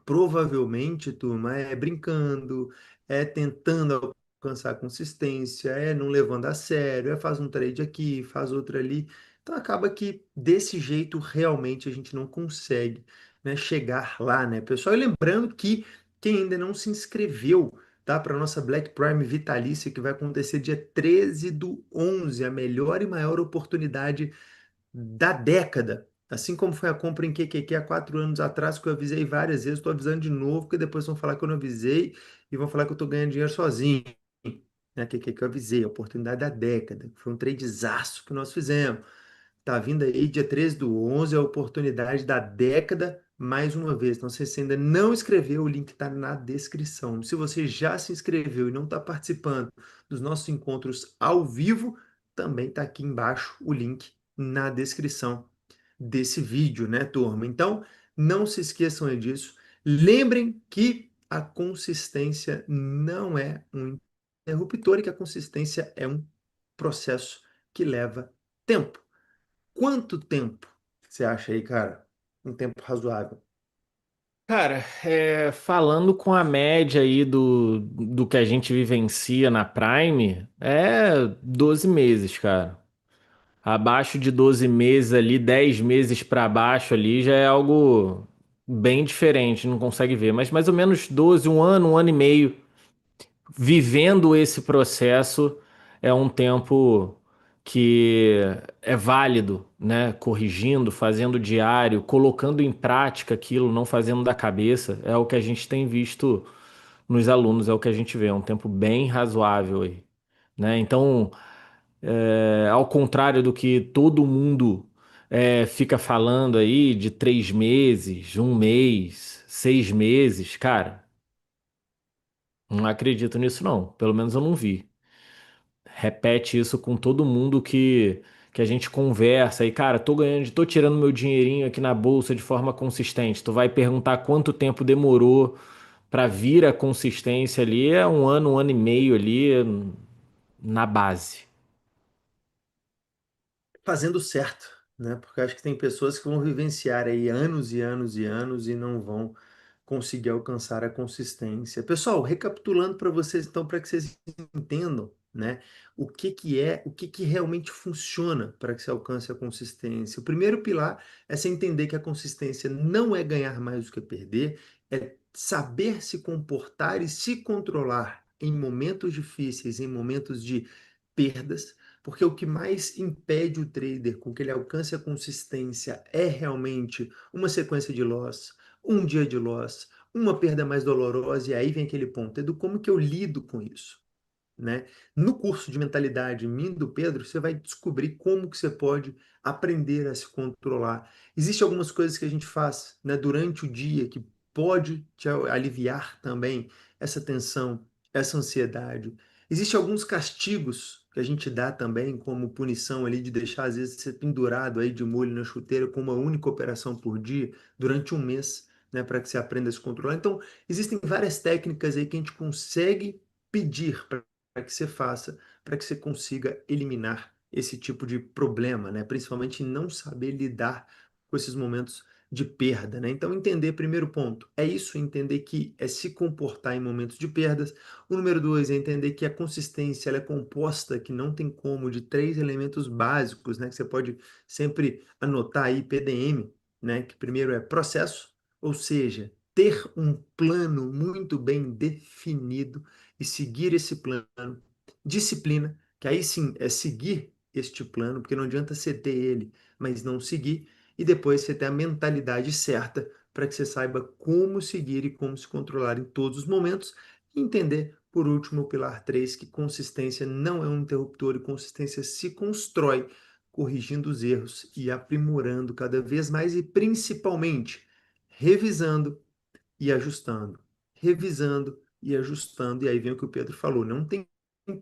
provavelmente, turma, é brincando, é tentando alcançar consistência, é não levando a sério, é faz um trade aqui, faz outro ali. Então acaba que desse jeito realmente a gente não consegue, né, chegar lá, né, pessoal? E lembrando que quem ainda não se inscreveu, tá, para nossa Black Prime Vitalícia, que vai acontecer dia 13 do 11, a melhor e maior oportunidade da década. Assim como foi a compra em QQQ há 4 anos atrás, que eu avisei várias vezes, estou avisando de novo, porque depois vão falar que eu não avisei e vão falar que eu estou ganhando dinheiro sozinho. Né? QQQ eu avisei, a oportunidade da década. Foi um tradezaço que nós fizemos. Tá vindo aí dia 13 do 11, a oportunidade da década, mais uma vez. Então, se você ainda não inscreveu, o link está na descrição. Se você já se inscreveu e não está participando dos nossos encontros ao vivo, também está aqui embaixo o link na descrição desse vídeo, né, turma? Então, não se esqueçam disso. Lembrem que a consistência não é um interruptor e que a consistência é um processo que leva tempo. Quanto tempo você acha aí, cara? Um tempo razoável. Cara, falando com a média aí do que a gente vivencia na Prime, é 12 meses, cara. Abaixo de 12 meses ali, 10 meses pra baixo ali, já é algo bem diferente, não consegue ver. Mas mais ou menos 12, um ano e meio, vivendo esse processo é um tempo que é válido, né? Corrigindo, fazendo diário, colocando em prática aquilo, não fazendo da cabeça, é o que a gente tem visto nos alunos, é o que a gente vê, é um tempo bem razoável aí, né? Então, ao contrário do que todo mundo fica falando aí de 3 meses, um mês, 6 meses, cara, não acredito nisso não. Pelo menos eu não vi. Repete isso com todo mundo que a gente conversa e, cara, tô ganhando, tô tirando meu dinheirinho aqui na bolsa de forma consistente. Tu vai perguntar quanto tempo demorou para vir a consistência ali, é um ano e meio ali na base. Fazendo certo, né? Porque eu acho que tem pessoas que vão vivenciar aí anos e anos e anos e não vão conseguir alcançar a consistência. Pessoal, recapitulando para vocês, então, para que vocês entendam, né, o que que realmente funciona para que se alcance a consistência. O primeiro pilar é você entender que a consistência não é ganhar mais do que perder, é saber se comportar e se controlar em momentos difíceis, em momentos de perdas, porque o que mais impede o trader com que ele alcance a consistência é realmente uma sequência de loss, um dia de loss, uma perda mais dolorosa, e aí vem aquele ponto, é do como que eu lido com isso, né? No curso de mentalidade minha e do Pedro, você vai descobrir como que você pode aprender a se controlar. Existem algumas coisas que a gente faz, né, durante o dia que pode te aliviar também essa tensão, essa ansiedade. Existem alguns castigos que a gente dá também como punição ali de deixar às vezes ser pendurado aí de molho na chuteira com uma única operação por dia durante um mês, né, para que você aprenda a se controlar. Então, existem várias técnicas aí que a gente consegue pedir para que você faça, para que você consiga eliminar esse tipo de problema, né? Principalmente não saber lidar com esses momentos de perda, né? Então, entender, primeiro ponto, é isso, entender que é se comportar em momentos de perdas. O número dois é entender que a consistência ela é composta, que não tem como, de três elementos básicos, né? Que você pode sempre anotar aí, PDM, né? Que primeiro é processo, ou seja, ter um plano muito bem definido e seguir esse plano. Disciplina, que aí sim é seguir este plano, porque não adianta você ter ele, mas não seguir. E depois você ter a mentalidade certa para que você saiba como seguir e como se controlar em todos os momentos. E entender, por último, o pilar 3 que consistência não é um interruptor e consistência se constrói corrigindo os erros e aprimorando cada vez mais e principalmente revisando e ajustando, revisando e ajustando. E aí vem o que o Pedro falou: não tem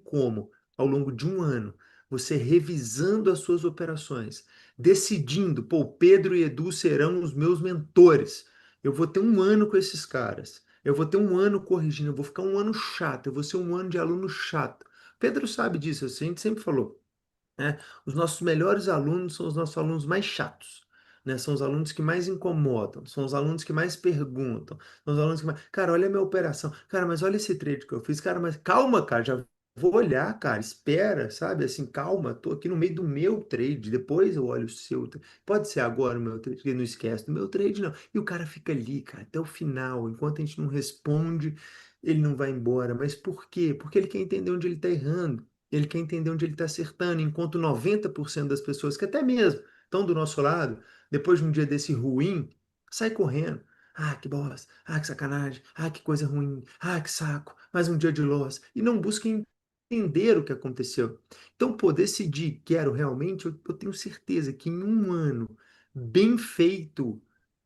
como, ao longo de um ano, você revisando as suas operações, decidindo, pô, Pedro e Edu serão os meus mentores. Eu vou ter um ano com esses caras. Eu vou ter um ano corrigindo, eu vou ficar um ano chato, eu vou ser um ano de aluno chato. Pedro sabe disso, assim, a gente sempre falou, né? Os nossos melhores alunos são os nossos alunos mais chatos, né? São os alunos que mais incomodam, são os alunos que mais perguntam, são os alunos que mais... Cara, olha a minha operação. Cara, mas olha esse trade que eu fiz. Cara, mas calma, cara, já vou olhar, cara, espera, sabe? Assim, calma, tô aqui no meio do meu trade, depois eu olho o seu. Pode ser agora o meu trade, porque não esquece do meu trade, não. E o cara fica ali, cara, até o final, enquanto a gente não responde, ele não vai embora. Mas por quê? Porque ele quer entender onde ele está errando. Ele quer entender onde ele está acertando, enquanto 90% das pessoas que até mesmo estão do nosso lado, depois de um dia desse ruim, sai correndo. Ah, que bosta. Ah, que sacanagem. Ah, que coisa ruim. Ah, que saco. Mais um dia de loss. E não busquem entender o que aconteceu. Então, pô, decidir, quero realmente, eu tenho certeza que em um ano bem feito,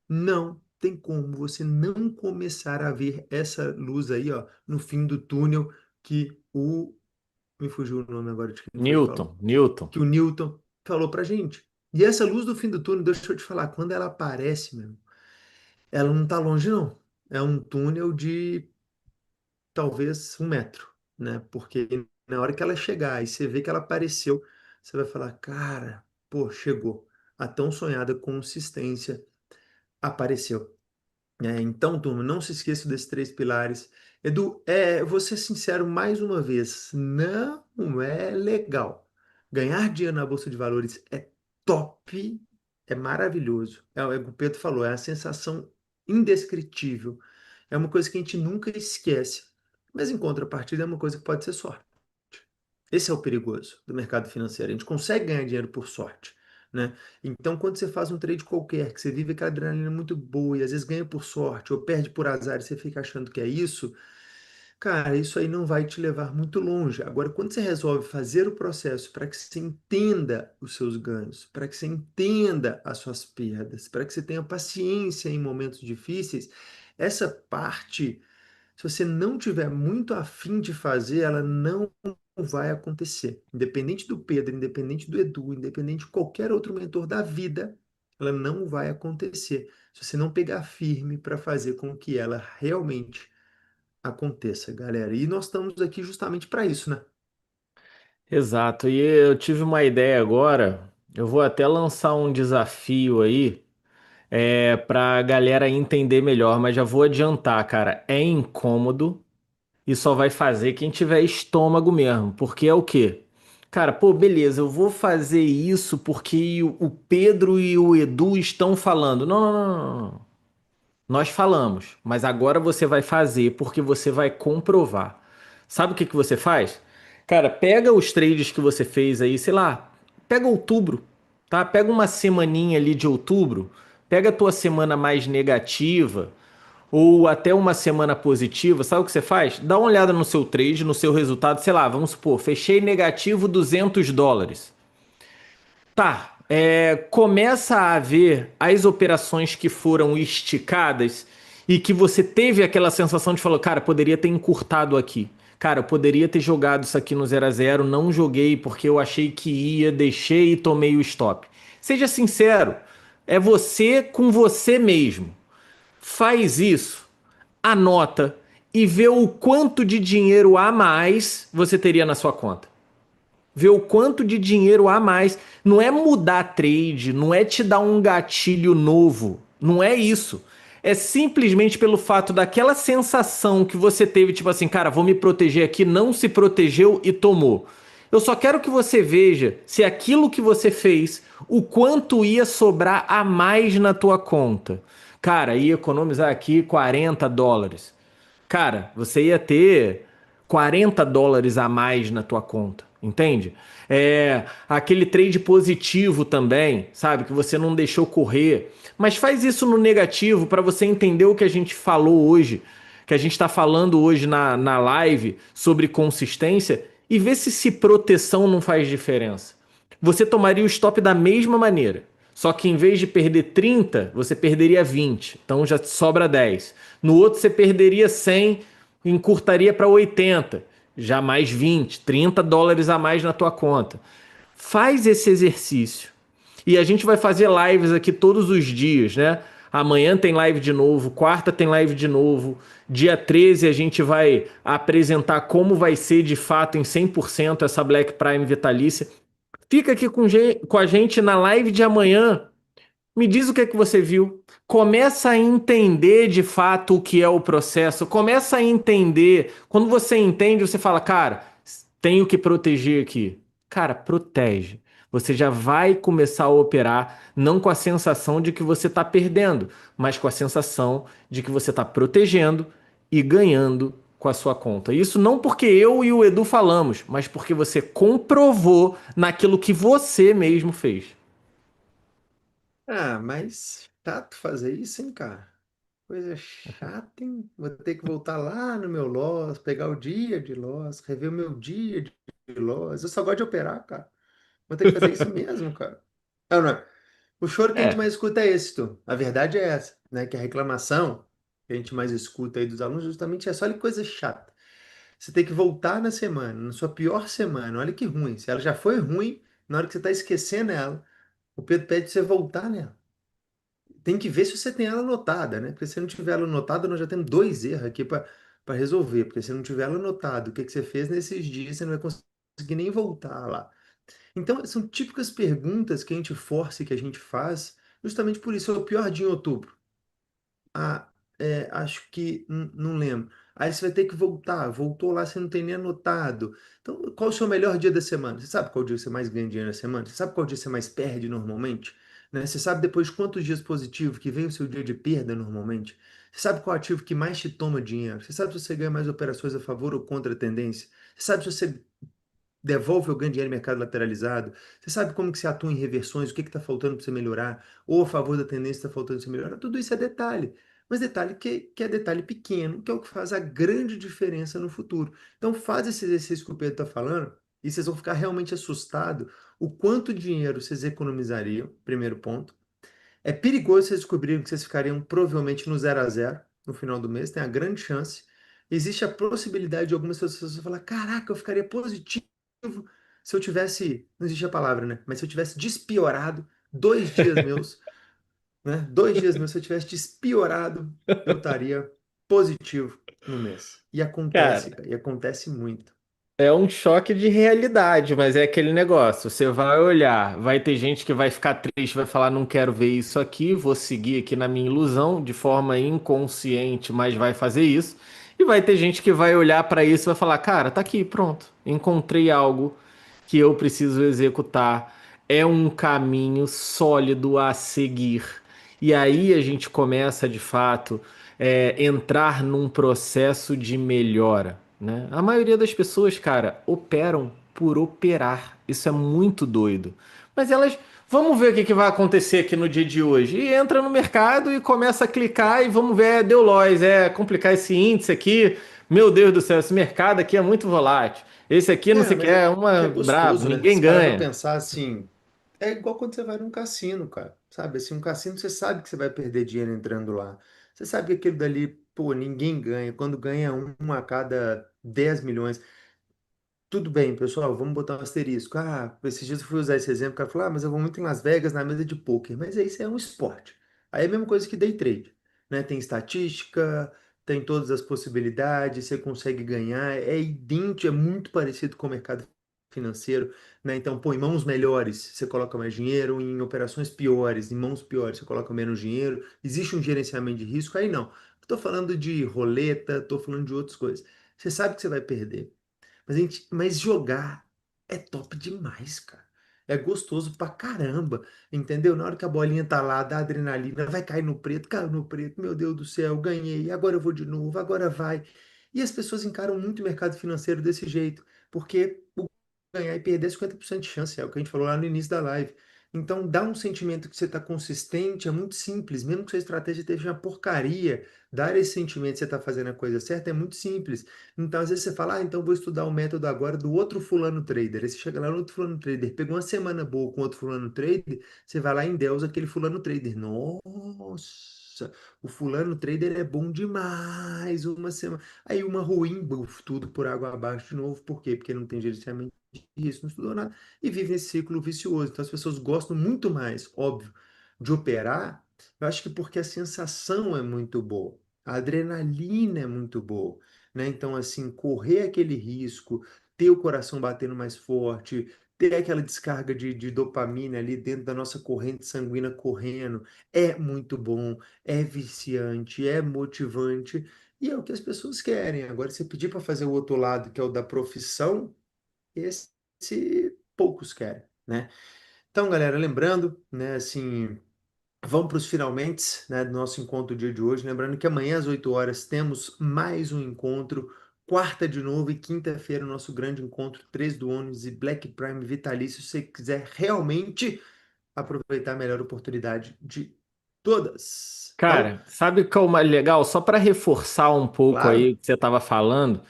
não tem como você não começar a ver essa luz aí, ó, no fim do túnel que o me fugiu o nome agora de quem foi que falou, Newton. que o Newton falou pra gente. E essa luz do fim do túnel, deixa eu te falar, quando ela aparece, meu, ela não tá longe, não. É um túnel de talvez 1 metro, né? Porque na hora que ela chegar e você vê que ela apareceu, você vai falar, cara, pô, chegou. A tão sonhada consistência apareceu. Então, turma, não se esqueça desses três pilares. Edu, vou ser sincero mais uma vez, não é legal. Ganhar dinheiro na Bolsa de Valores é top, é maravilhoso. O que o Pedro falou, é a sensação indescritível. É uma coisa que a gente nunca esquece. Mas em contrapartida, é uma coisa que pode ser sorte. Esse é o perigoso do mercado financeiro. A gente consegue ganhar dinheiro por sorte, né? Então, quando você faz um trade qualquer, que você vive aquela adrenalina muito boa e às vezes ganha por sorte ou perde por azar e você fica achando que é isso, cara, isso aí não vai te levar muito longe. Agora, quando você resolve fazer o processo para que você entenda os seus ganhos, para que você entenda as suas perdas, para que você tenha paciência em momentos difíceis, essa parte, se você não tiver muito afim de fazer, ela não vai acontecer. Independente do Pedro, independente do Edu, independente de qualquer outro mentor da vida, ela não vai acontecer. Se você não pegar firme para fazer com que ela realmente aconteça, galera. E nós estamos aqui justamente para isso, né? Exato. E eu tive uma ideia agora. Eu vou até lançar um desafio aí, para a galera entender melhor, mas já vou adiantar, cara. É incômodo e só vai fazer quem tiver estômago mesmo. Porque é o quê? Cara, pô, beleza, eu vou fazer isso porque o Pedro e o Edu estão falando. Não, não, não, não, não. Nós falamos, mas agora você vai fazer porque você vai comprovar. Sabe o que que você faz? Cara, pega os trades que você fez aí, sei lá, pega outubro, tá? Pega uma semaninha ali de outubro, pega a tua semana mais negativa ou até uma semana positiva, sabe o que você faz? Dá uma olhada no seu trade, no seu resultado, sei lá, vamos supor, fechei negativo US$ 200. Tá, começa a ver as operações que foram esticadas e que você teve aquela sensação de falar, cara, poderia ter encurtado aqui. Cara, eu poderia ter jogado isso aqui no 0 a 0, não joguei porque eu achei que ia, deixei e tomei o stop. Seja sincero, é você com você mesmo. Faz isso, anota e vê o quanto de dinheiro a mais você teria na sua conta. Ver o quanto de dinheiro a mais. Não é mudar trade, não é te dar um gatilho novo. Não é isso. É simplesmente pelo fato daquela sensação que você teve, tipo assim, cara, vou me proteger aqui, não se protegeu e tomou. Eu só quero que você veja se aquilo que você fez, o quanto ia sobrar a mais na tua conta. Cara, ia economizar aqui US$ 40. Cara, você ia ter US$ 40 a mais na tua conta, entende? Aquele trade positivo também, sabe? Que você não deixou correr. Mas faz isso no negativo para você entender o que a gente falou hoje, que a gente está falando hoje na live sobre consistência e ver se proteção não faz diferença. Você tomaria o stop da mesma maneira. Só que em vez de perder 30, você perderia 20. Então já sobra 10. No outro você perderia 100, encurtaria para 80. Já mais 20, US$ 30 a mais na tua conta. Faz esse exercício. E a gente vai fazer lives aqui todos os dias, né? Amanhã tem live de novo, quarta tem live de novo. Dia 13 a gente vai apresentar como vai ser de fato em 100% essa Black Prime vitalícia. Fica aqui com a gente na live de amanhã. Me diz o que é que você viu. Começa a entender de fato o que é o processo. Começa a entender. Quando você entende, você fala, cara, tenho que proteger aqui. Cara, protege. Você já vai começar a operar não com a sensação de que você está perdendo, mas com a sensação de que você está protegendo e ganhando com a sua conta. Isso não porque eu e o Edu falamos, mas porque você comprovou naquilo que você mesmo fez. Ah, mas chato fazer isso, hein, cara? Coisa chata, hein? Vou ter que voltar lá no meu loss, pegar o dia de loss, rever o meu dia de loss. Eu só gosto de operar, cara. Vou ter que fazer isso mesmo, cara. Não, não é. O choro que a gente É, mais escuta é esse, tu. A verdade é essa, né? Que a reclamação que a gente mais escuta aí dos alunos justamente é só olha que coisa chata. Você tem que voltar na semana, na sua pior semana. Olha que ruim. Se ela já foi ruim, na hora que você está esquecendo ela, o Pedro pede pra você voltar nela. Tem que ver se você tem ela anotada, né? Porque se não tiver ela anotada, nós já temos dois erros aqui para resolver. Porque se não tiver ela anotada, o que que você fez nesses dias, você não vai conseguir nem voltar lá. Então, são típicas perguntas que a gente força e que a gente faz, justamente por isso. É o pior dia em outubro. Ah, acho que não lembro. Aí você vai ter que voltar. Voltou lá, você não tem nem anotado. Então, qual o seu melhor dia da semana? Você sabe qual dia você mais ganha dinheiro na semana? Você sabe qual dia você mais perde normalmente? Né? Você sabe depois de quantos dias positivos que vem o seu dia de perda normalmente? Você sabe qual ativo que mais te toma dinheiro? Você sabe se você ganha mais operações a favor ou contra a tendência? Você sabe se você devolve ou ganha dinheiro em mercado lateralizado? Você sabe como que você atua em reversões? O que está faltando para você melhorar? Ou a favor da tendência está faltando para você melhorar? Tudo isso é detalhe. Mas detalhe que é detalhe pequeno, que é o que faz a grande diferença no futuro. Então faz esse exercício que o Pedro está falando e vocês vão ficar realmente assustados o quanto dinheiro vocês economizariam, primeiro ponto. É perigoso vocês descobrirem que vocês ficariam provavelmente no 0 a 0 no final do mês, tem a grande chance. Existe a possibilidade de algumas pessoas falar: caraca, eu ficaria positivo se eu tivesse, não existe a palavra, né? Mas se eu tivesse despiorado 2 dias meus, né? 2 dias meus, se eu tivesse despiorado, eu estaria positivo no mês. E acontece, Cara, cara, e acontece muito. é um choque de realidade, mas é aquele negócio. Você vai olhar, vai ter gente que vai ficar triste, vai falar, não quero ver isso aqui, vou seguir aqui na minha ilusão, de forma inconsciente, mas vai fazer isso. E vai ter gente que vai olhar para isso e vai falar, cara, tá aqui, pronto. Encontrei algo que eu preciso executar. É um caminho sólido a seguir. E aí a gente começa, de fato, entrar num processo de melhora, né? A maioria das pessoas, cara, operam por operar. Isso é muito doido. Mas elas, vamos ver o que que vai acontecer aqui no dia de hoje. E entra no mercado e começa a clicar e vamos ver, deu loss, complicar esse índice aqui. Meu Deus do céu, esse mercado aqui é muito volátil. Esse aqui não É, sei o que mas é é uma brabo, gostoso, né? ninguém Se parar pra ganha. pensar assim, é igual quando você vai num cassino, cara. Sabe? Assim, um cassino você sabe que você vai perder dinheiro entrando lá. Você sabe que aquilo dali, pô, ninguém ganha. Quando ganha um a cada 10 milhões. Tudo bem, pessoal, vamos botar um asterisco. Ah, esses dias eu fui usar esse exemplo, o cara falou, mas eu vou muito em Las Vegas na mesa de pôquer. Mas isso é um esporte. Aí é a mesma coisa que day trade, né? Tem estatística, tem todas as possibilidades, você consegue ganhar, é idêntico, é muito parecido com o mercado financeiro, né? Então, pô, em mãos melhores você coloca mais dinheiro, em operações piores, em mãos piores você coloca menos dinheiro. Existe um gerenciamento de risco? Aí não. Estou falando de roleta, estou falando de outras coisas. Você sabe que você vai perder. Mas jogar é top demais, cara. É gostoso pra caramba, entendeu? Na hora que a bolinha tá lá, dá adrenalina, vai cair no preto, caiu no preto, meu Deus do céu, ganhei, agora eu vou de novo, agora vai. E as pessoas encaram muito o mercado financeiro desse jeito, porque o ganhar e perder é 50% de chance, é o que a gente falou lá no início da live. Então, dá um sentimento que você está consistente, é muito simples, mesmo que sua estratégia esteja uma porcaria, dar esse sentimento que você está fazendo a coisa certa é muito simples. Então, às vezes você fala, então vou estudar o método agora do outro fulano trader. Aí você chega lá no outro fulano trader, pegou uma semana boa com outro fulano trader, você vai lá e endeusa aquele fulano trader. Nossa, o fulano trader é bom demais. Uma semana. Aí uma ruim, buf, tudo por água abaixo de novo. Por quê? Porque não tem gerenciamento de risco, não estudou nada e vive nesse ciclo vicioso. Então as pessoas gostam muito mais, óbvio, de operar. Eu acho que porque a sensação é muito boa, a adrenalina é muito boa, né? Então, assim, correr aquele risco, ter o coração batendo mais forte, ter aquela descarga de dopamina ali dentro da nossa corrente sanguínea correndo, é muito bom, é viciante, é motivante, e é o que as pessoas querem. Agora, se pedir para fazer o outro lado, que é o da profissão, esse poucos querem, né? Então, galera, lembrando, né, assim, vamos para os finalmente, né, do nosso encontro do dia de hoje. Lembrando que amanhã às 8 horas temos mais um encontro. Quarta de novo e quinta-feira o nosso grande encontro 3 do ônibus e Black Prime Vitalício. Se você quiser realmente aproveitar a melhor oportunidade de todas, tá bom? Cara, sabe o que é o mais legal? Só para reforçar um pouco aí Claro. o que você tava falando.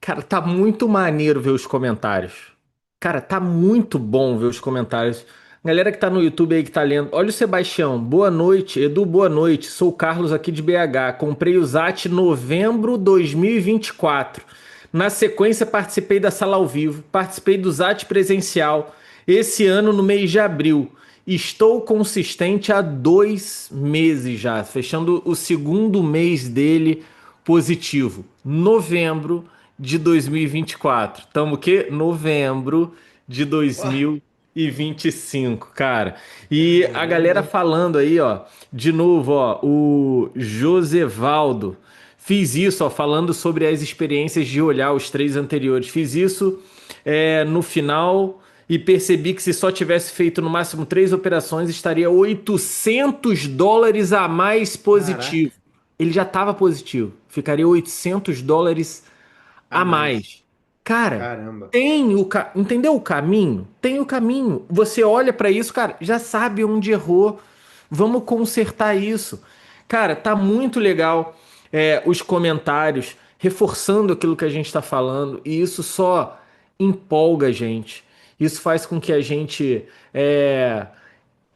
Cara, tá muito maneiro ver os comentários. Cara, tá muito bom ver os comentários. Galera que tá no YouTube aí que tá lendo. Olha o Sebastião. Boa noite, Edu, boa noite. Sou o Carlos aqui de BH. Comprei o ZAT novembro 2024. Na sequência, participei da sala ao vivo. Participei do ZAT presencial. Esse ano, no mês de abril. Estou consistente há 2 meses já. Fechando o segundo mês dele positivo. Novembro de 2024. Estamos o quê? Novembro de Ó, 1,25, cara. E a galera Caramba. falando aí, ó, de novo, ó, o Josevaldo. Fiz isso, ó, falando sobre as experiências de olhar os três anteriores. Fiz isso no final e percebi que se só tivesse feito no máximo três operações, estaria US$ 800 a mais Caraca, positivo. Ele já estava positivo, ficaria US$ 800 a a mais. mais. Cara, Caramba. entendeu o caminho? Tem o caminho. Você olha pra isso, cara, já sabe onde errou. Vamos consertar isso. Cara, tá muito legal os comentários reforçando aquilo que a gente está falando e isso só empolga a gente. Isso faz com que a gente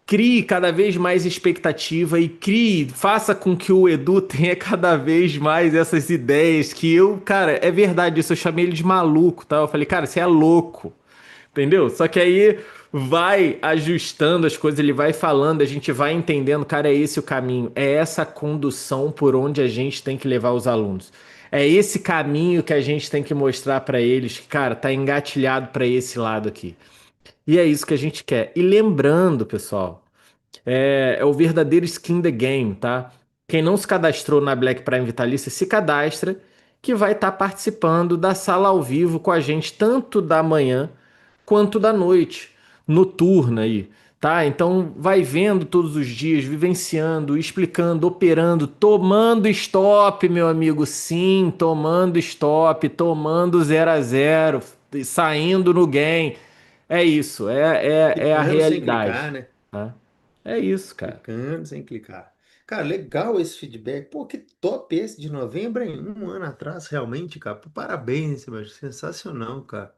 crie cada vez mais expectativa e faça com que o Edu tenha cada vez mais essas ideias que eu, cara, é verdade isso, eu chamei ele de maluco, tá? Eu falei, cara, você é louco, entendeu? Só que aí vai ajustando as coisas, ele vai falando, a gente vai entendendo, cara, é esse o caminho, é essa condução por onde a gente tem que levar os alunos. É esse caminho que a gente tem que mostrar para eles, que, cara, tá engatilhado para esse lado aqui. E é isso que a gente quer. E lembrando, pessoal, é o verdadeiro skin the game, tá? Quem não se cadastrou na Black Prime Vitalícia, se cadastra, que vai estar participando da sala ao vivo com a gente, tanto da manhã quanto da noite, noturna aí, tá? Então vai vendo todos os dias, vivenciando, explicando, operando, tomando stop, meu amigo, sim, tomando stop, tomando 0 a 0, saindo no game. É isso, é a Clicando sem clicar, realidade, né? tá? É isso, cara. Clicando sem clicar. Cara, legal esse feedback. Pô, que top esse de novembro, hein? Um ano atrás, realmente, cara. Pô, parabéns, meu. Sensacional, cara.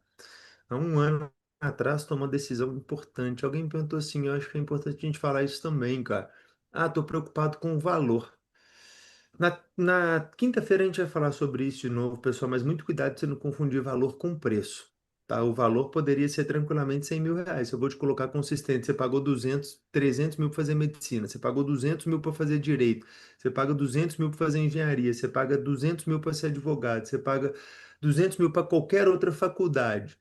Há um ano atrás tomou uma decisão importante. Alguém me perguntou assim, eu acho que é importante a gente falar isso também, cara. Ah, tô preocupado com o valor. Na quinta-feira a gente vai falar sobre isso de novo, pessoal, mas muito cuidado de você não confundir valor com preço, tá? O valor poderia ser tranquilamente R$ 100.000. Eu vou te colocar consistente. Você pagou 200, 300 mil para fazer medicina, você pagou 200 mil para fazer direito, você paga 200 mil para fazer engenharia, você paga 200 mil para ser advogado, você paga 200 mil para qualquer outra faculdade.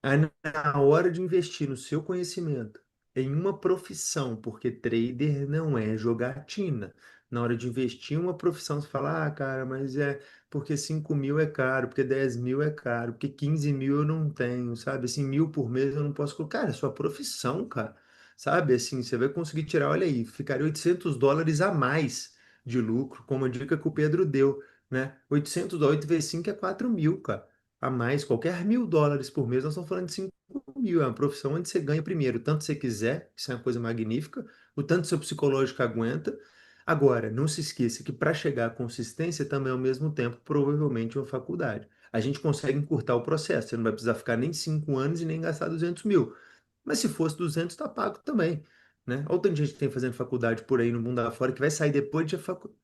Aí, na hora de investir no seu conhecimento em uma profissão, porque trader não é jogatina. Na hora de investir em uma profissão, você fala, ah, cara, mas é porque 5.000 é caro, porque 10.000 é caro, porque 15.000 eu não tenho, sabe? Assim, 1.000 por mês eu não posso colocar. Cara, é sua profissão, cara. Sabe? Assim, você vai conseguir tirar, olha aí, ficaria US$ 800 a mais de lucro, como a dica que o Pedro deu, né? US$ 800, 8 vezes 5 é 4.000, cara a mais, qualquer US$ 1.000 por mês, nós estamos falando de 5.000. É uma profissão onde você ganha primeiro, o tanto você quiser, isso é uma coisa magnífica, o tanto seu psicológico aguenta. Agora, não se esqueça que para chegar à consistência também ao mesmo tempo, provavelmente uma faculdade. A gente consegue encurtar o processo, você não vai precisar ficar nem 5 anos e nem gastar 200 mil. Mas se fosse 200, está pago também. Né? Olha o tanto de gente que tem fazendo faculdade por aí no mundo afora que vai sair depois de faculdade.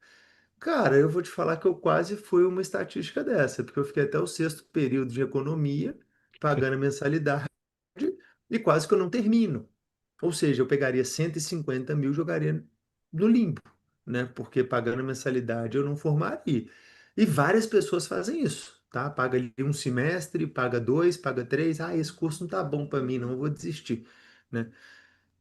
Cara, eu vou te falar que eu quase fui uma estatística dessa, porque eu fiquei até o sexto período de economia, pagando a mensalidade, e quase que eu não termino. Ou seja, eu pegaria 150 mil e jogaria no limbo, né? Porque pagando a mensalidade eu não formaria. E várias pessoas fazem isso, tá? Paga ali um semestre, paga dois, paga três. Ah, esse curso não tá bom para mim, não, eu vou desistir, né?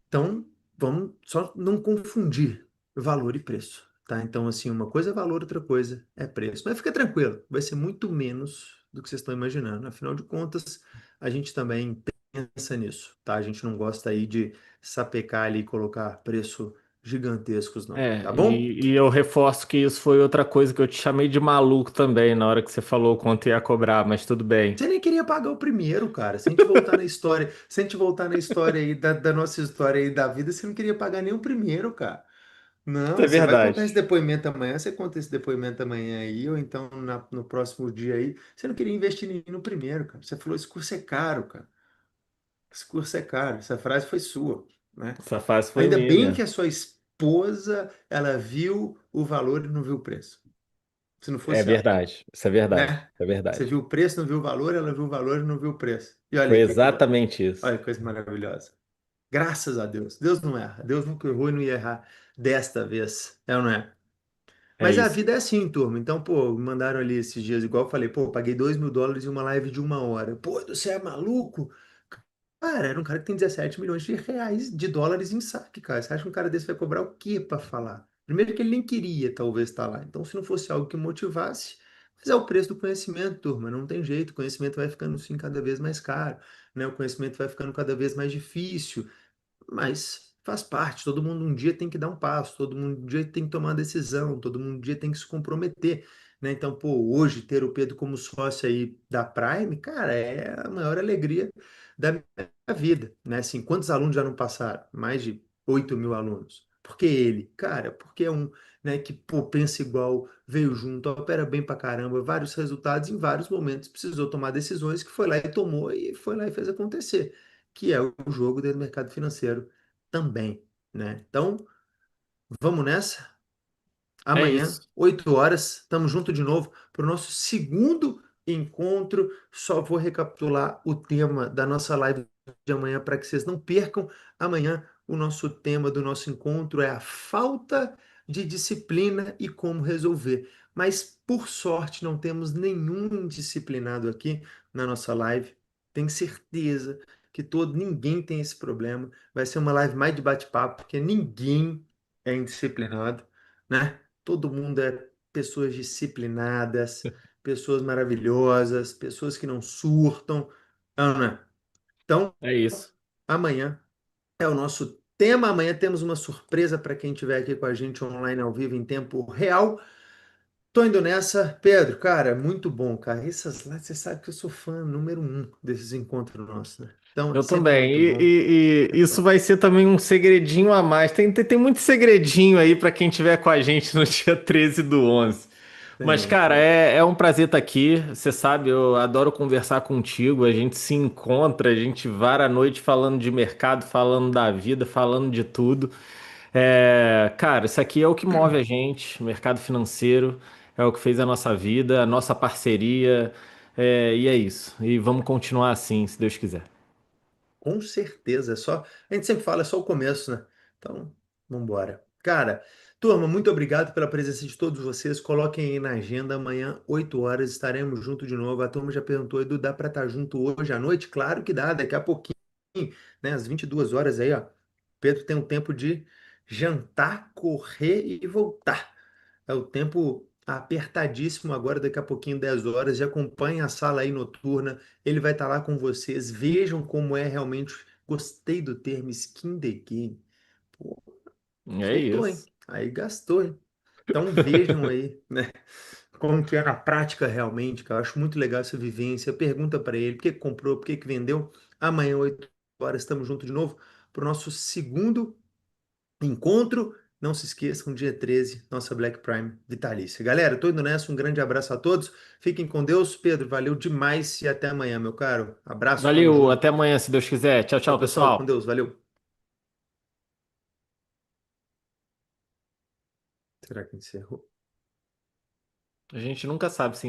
Então, vamos só não confundir valor e preço, tá? Então, assim, uma coisa é valor, outra coisa é preço. Mas fica tranquilo, vai ser muito menos do que vocês estão imaginando. Afinal de contas, a gente também pensa nisso, tá? A gente não gosta aí de sapecar ali e colocar preço gigantescos, não, É, tá bom? e eu reforço que isso foi outra coisa que eu te chamei de maluco também na hora que você falou quanto ia cobrar, mas tudo bem. Você nem queria pagar o primeiro, cara. Se a gente voltar na história, se a gente voltar na história aí da nossa história aí da vida, você não queria pagar nem o primeiro, cara. Isso Não, é você vai contar esse verdade. depoimento amanhã, você conta esse depoimento amanhã aí, ou então no próximo dia aí. Você não queria investir no primeiro, cara. Você falou, esse curso é caro, cara. Esse curso é caro. Essa frase foi sua, né? Essa fase foi Ainda minha bem que mesmo. a sua esposa, ela viu o valor e não viu o preço. Se não É fosse ela, verdade. Isso é verdade. né? Isso é Você verdade. viu o preço, não viu o valor, ela viu o valor e não viu o preço. E olha Foi aí, exatamente isso. olha que coisa maravilhosa. Graças a Deus. Deus não erra. Deus nunca errou e não ia errar desta vez. É ou não é? É Mas a isso. vida é assim, turma. Então, pô, mandaram ali esses dias, igual eu falei, pô, paguei US$ 2.000 em uma live de uma hora. Pô, você é maluco? Cara, era um cara que tem 17 milhões de reais, de dólares em saque, cara. Você acha que um cara desse vai cobrar o quê para falar? Primeiro que ele nem queria, talvez, estar lá. Então, se não fosse algo que motivasse, mas é o preço do conhecimento, turma. Não tem jeito. O conhecimento vai ficando, sim, cada vez mais caro, né? O conhecimento vai ficando cada vez mais difícil. Mas faz parte, todo mundo um dia tem que dar um passo, todo mundo um dia tem que tomar uma decisão, todo mundo um dia tem que se comprometer, né? Então, pô, hoje ter o Pedro como sócio aí da Prime, cara, é a maior alegria da minha vida, né? Assim, quantos alunos já não passaram? Mais de 8 mil alunos. Por que ele? Cara, porque é um, né, que, pô, pensa igual, veio junto, opera bem pra caramba, vários resultados em vários momentos, precisou tomar decisões que foi lá e tomou e foi lá e fez acontecer, que é o jogo dentro do mercado financeiro também, né? Então, vamos nessa. É Amanhã, isso. 8 horas, estamos juntos de novo para o nosso segundo encontro. Só vou recapitular o tema da nossa live de amanhã para que vocês não percam. Amanhã, o nosso tema do nosso encontro é a falta de disciplina e como resolver. Mas, por sorte, não temos nenhum indisciplinado aqui na nossa live. Tenho certeza que ninguém tem esse problema. Vai ser uma live mais de bate-papo, porque ninguém é indisciplinado, né? Todo mundo é pessoas disciplinadas, pessoas maravilhosas, pessoas que não surtam. Ana, então, É isso. amanhã é o nosso tema. Amanhã temos uma surpresa para quem estiver aqui com a gente online ao vivo em tempo real. Tô indo nessa. Pedro, cara, muito bom, cara. Essas lives, você sabe que eu sou fã número um desses encontros nossos, né? Então, é Eu sempre também. muito bom. E Sempre isso bom. vai ser também um segredinho a mais. Tem muito segredinho aí para quem tiver com a gente no dia 13/11. Mas, Tem, cara, tem. é um prazer estar aqui. Você sabe, eu adoro conversar contigo. A gente se encontra, a gente vara a noite falando de mercado, falando da vida, falando de tudo. Cara, isso aqui é o que move a gente, mercado financeiro, é o que fez a nossa vida, a nossa parceria. E é isso. E vamos continuar assim, se Deus quiser. Com certeza, é só. A gente sempre fala, é só o começo, né? Então, vamos embora. Cara, turma, muito obrigado pela presença de todos vocês. Coloquem aí na agenda, amanhã, 8 horas, estaremos juntos de novo. A turma já perguntou, Edu, dá para estar junto hoje à noite? Claro que dá, daqui a pouquinho, né? Às 22 horas aí, ó. Pedro tem um tempo de jantar, correr e voltar. É o tempo apertadíssimo agora, daqui a pouquinho, 10 horas. E acompanhe a sala aí noturna. Ele vai estar lá com vocês. Vejam como é realmente. Gostei do termo skin the game. Pô, É soltou, hein? isso. Aí gastou, hein? Então vejam aí, né? Como que é na prática realmente, cara. Eu acho muito legal essa vivência. Pergunta para ele por que que comprou, por que que vendeu. Amanhã, 8 horas, estamos juntos de novo para o nosso segundo encontro. Não se esqueçam, dia 13, nossa Black Prime vitalícia. Galera, tô indo nessa. Um grande abraço a todos. Fiquem com Deus. Pedro, valeu demais e até amanhã, meu caro. Abraço, tamo Valeu, até junto. amanhã, se Deus quiser. Tchau, Tchau, tchau, pessoal. Com pessoal. Deus. Valeu. Será que encerrou? A gente nunca sabe se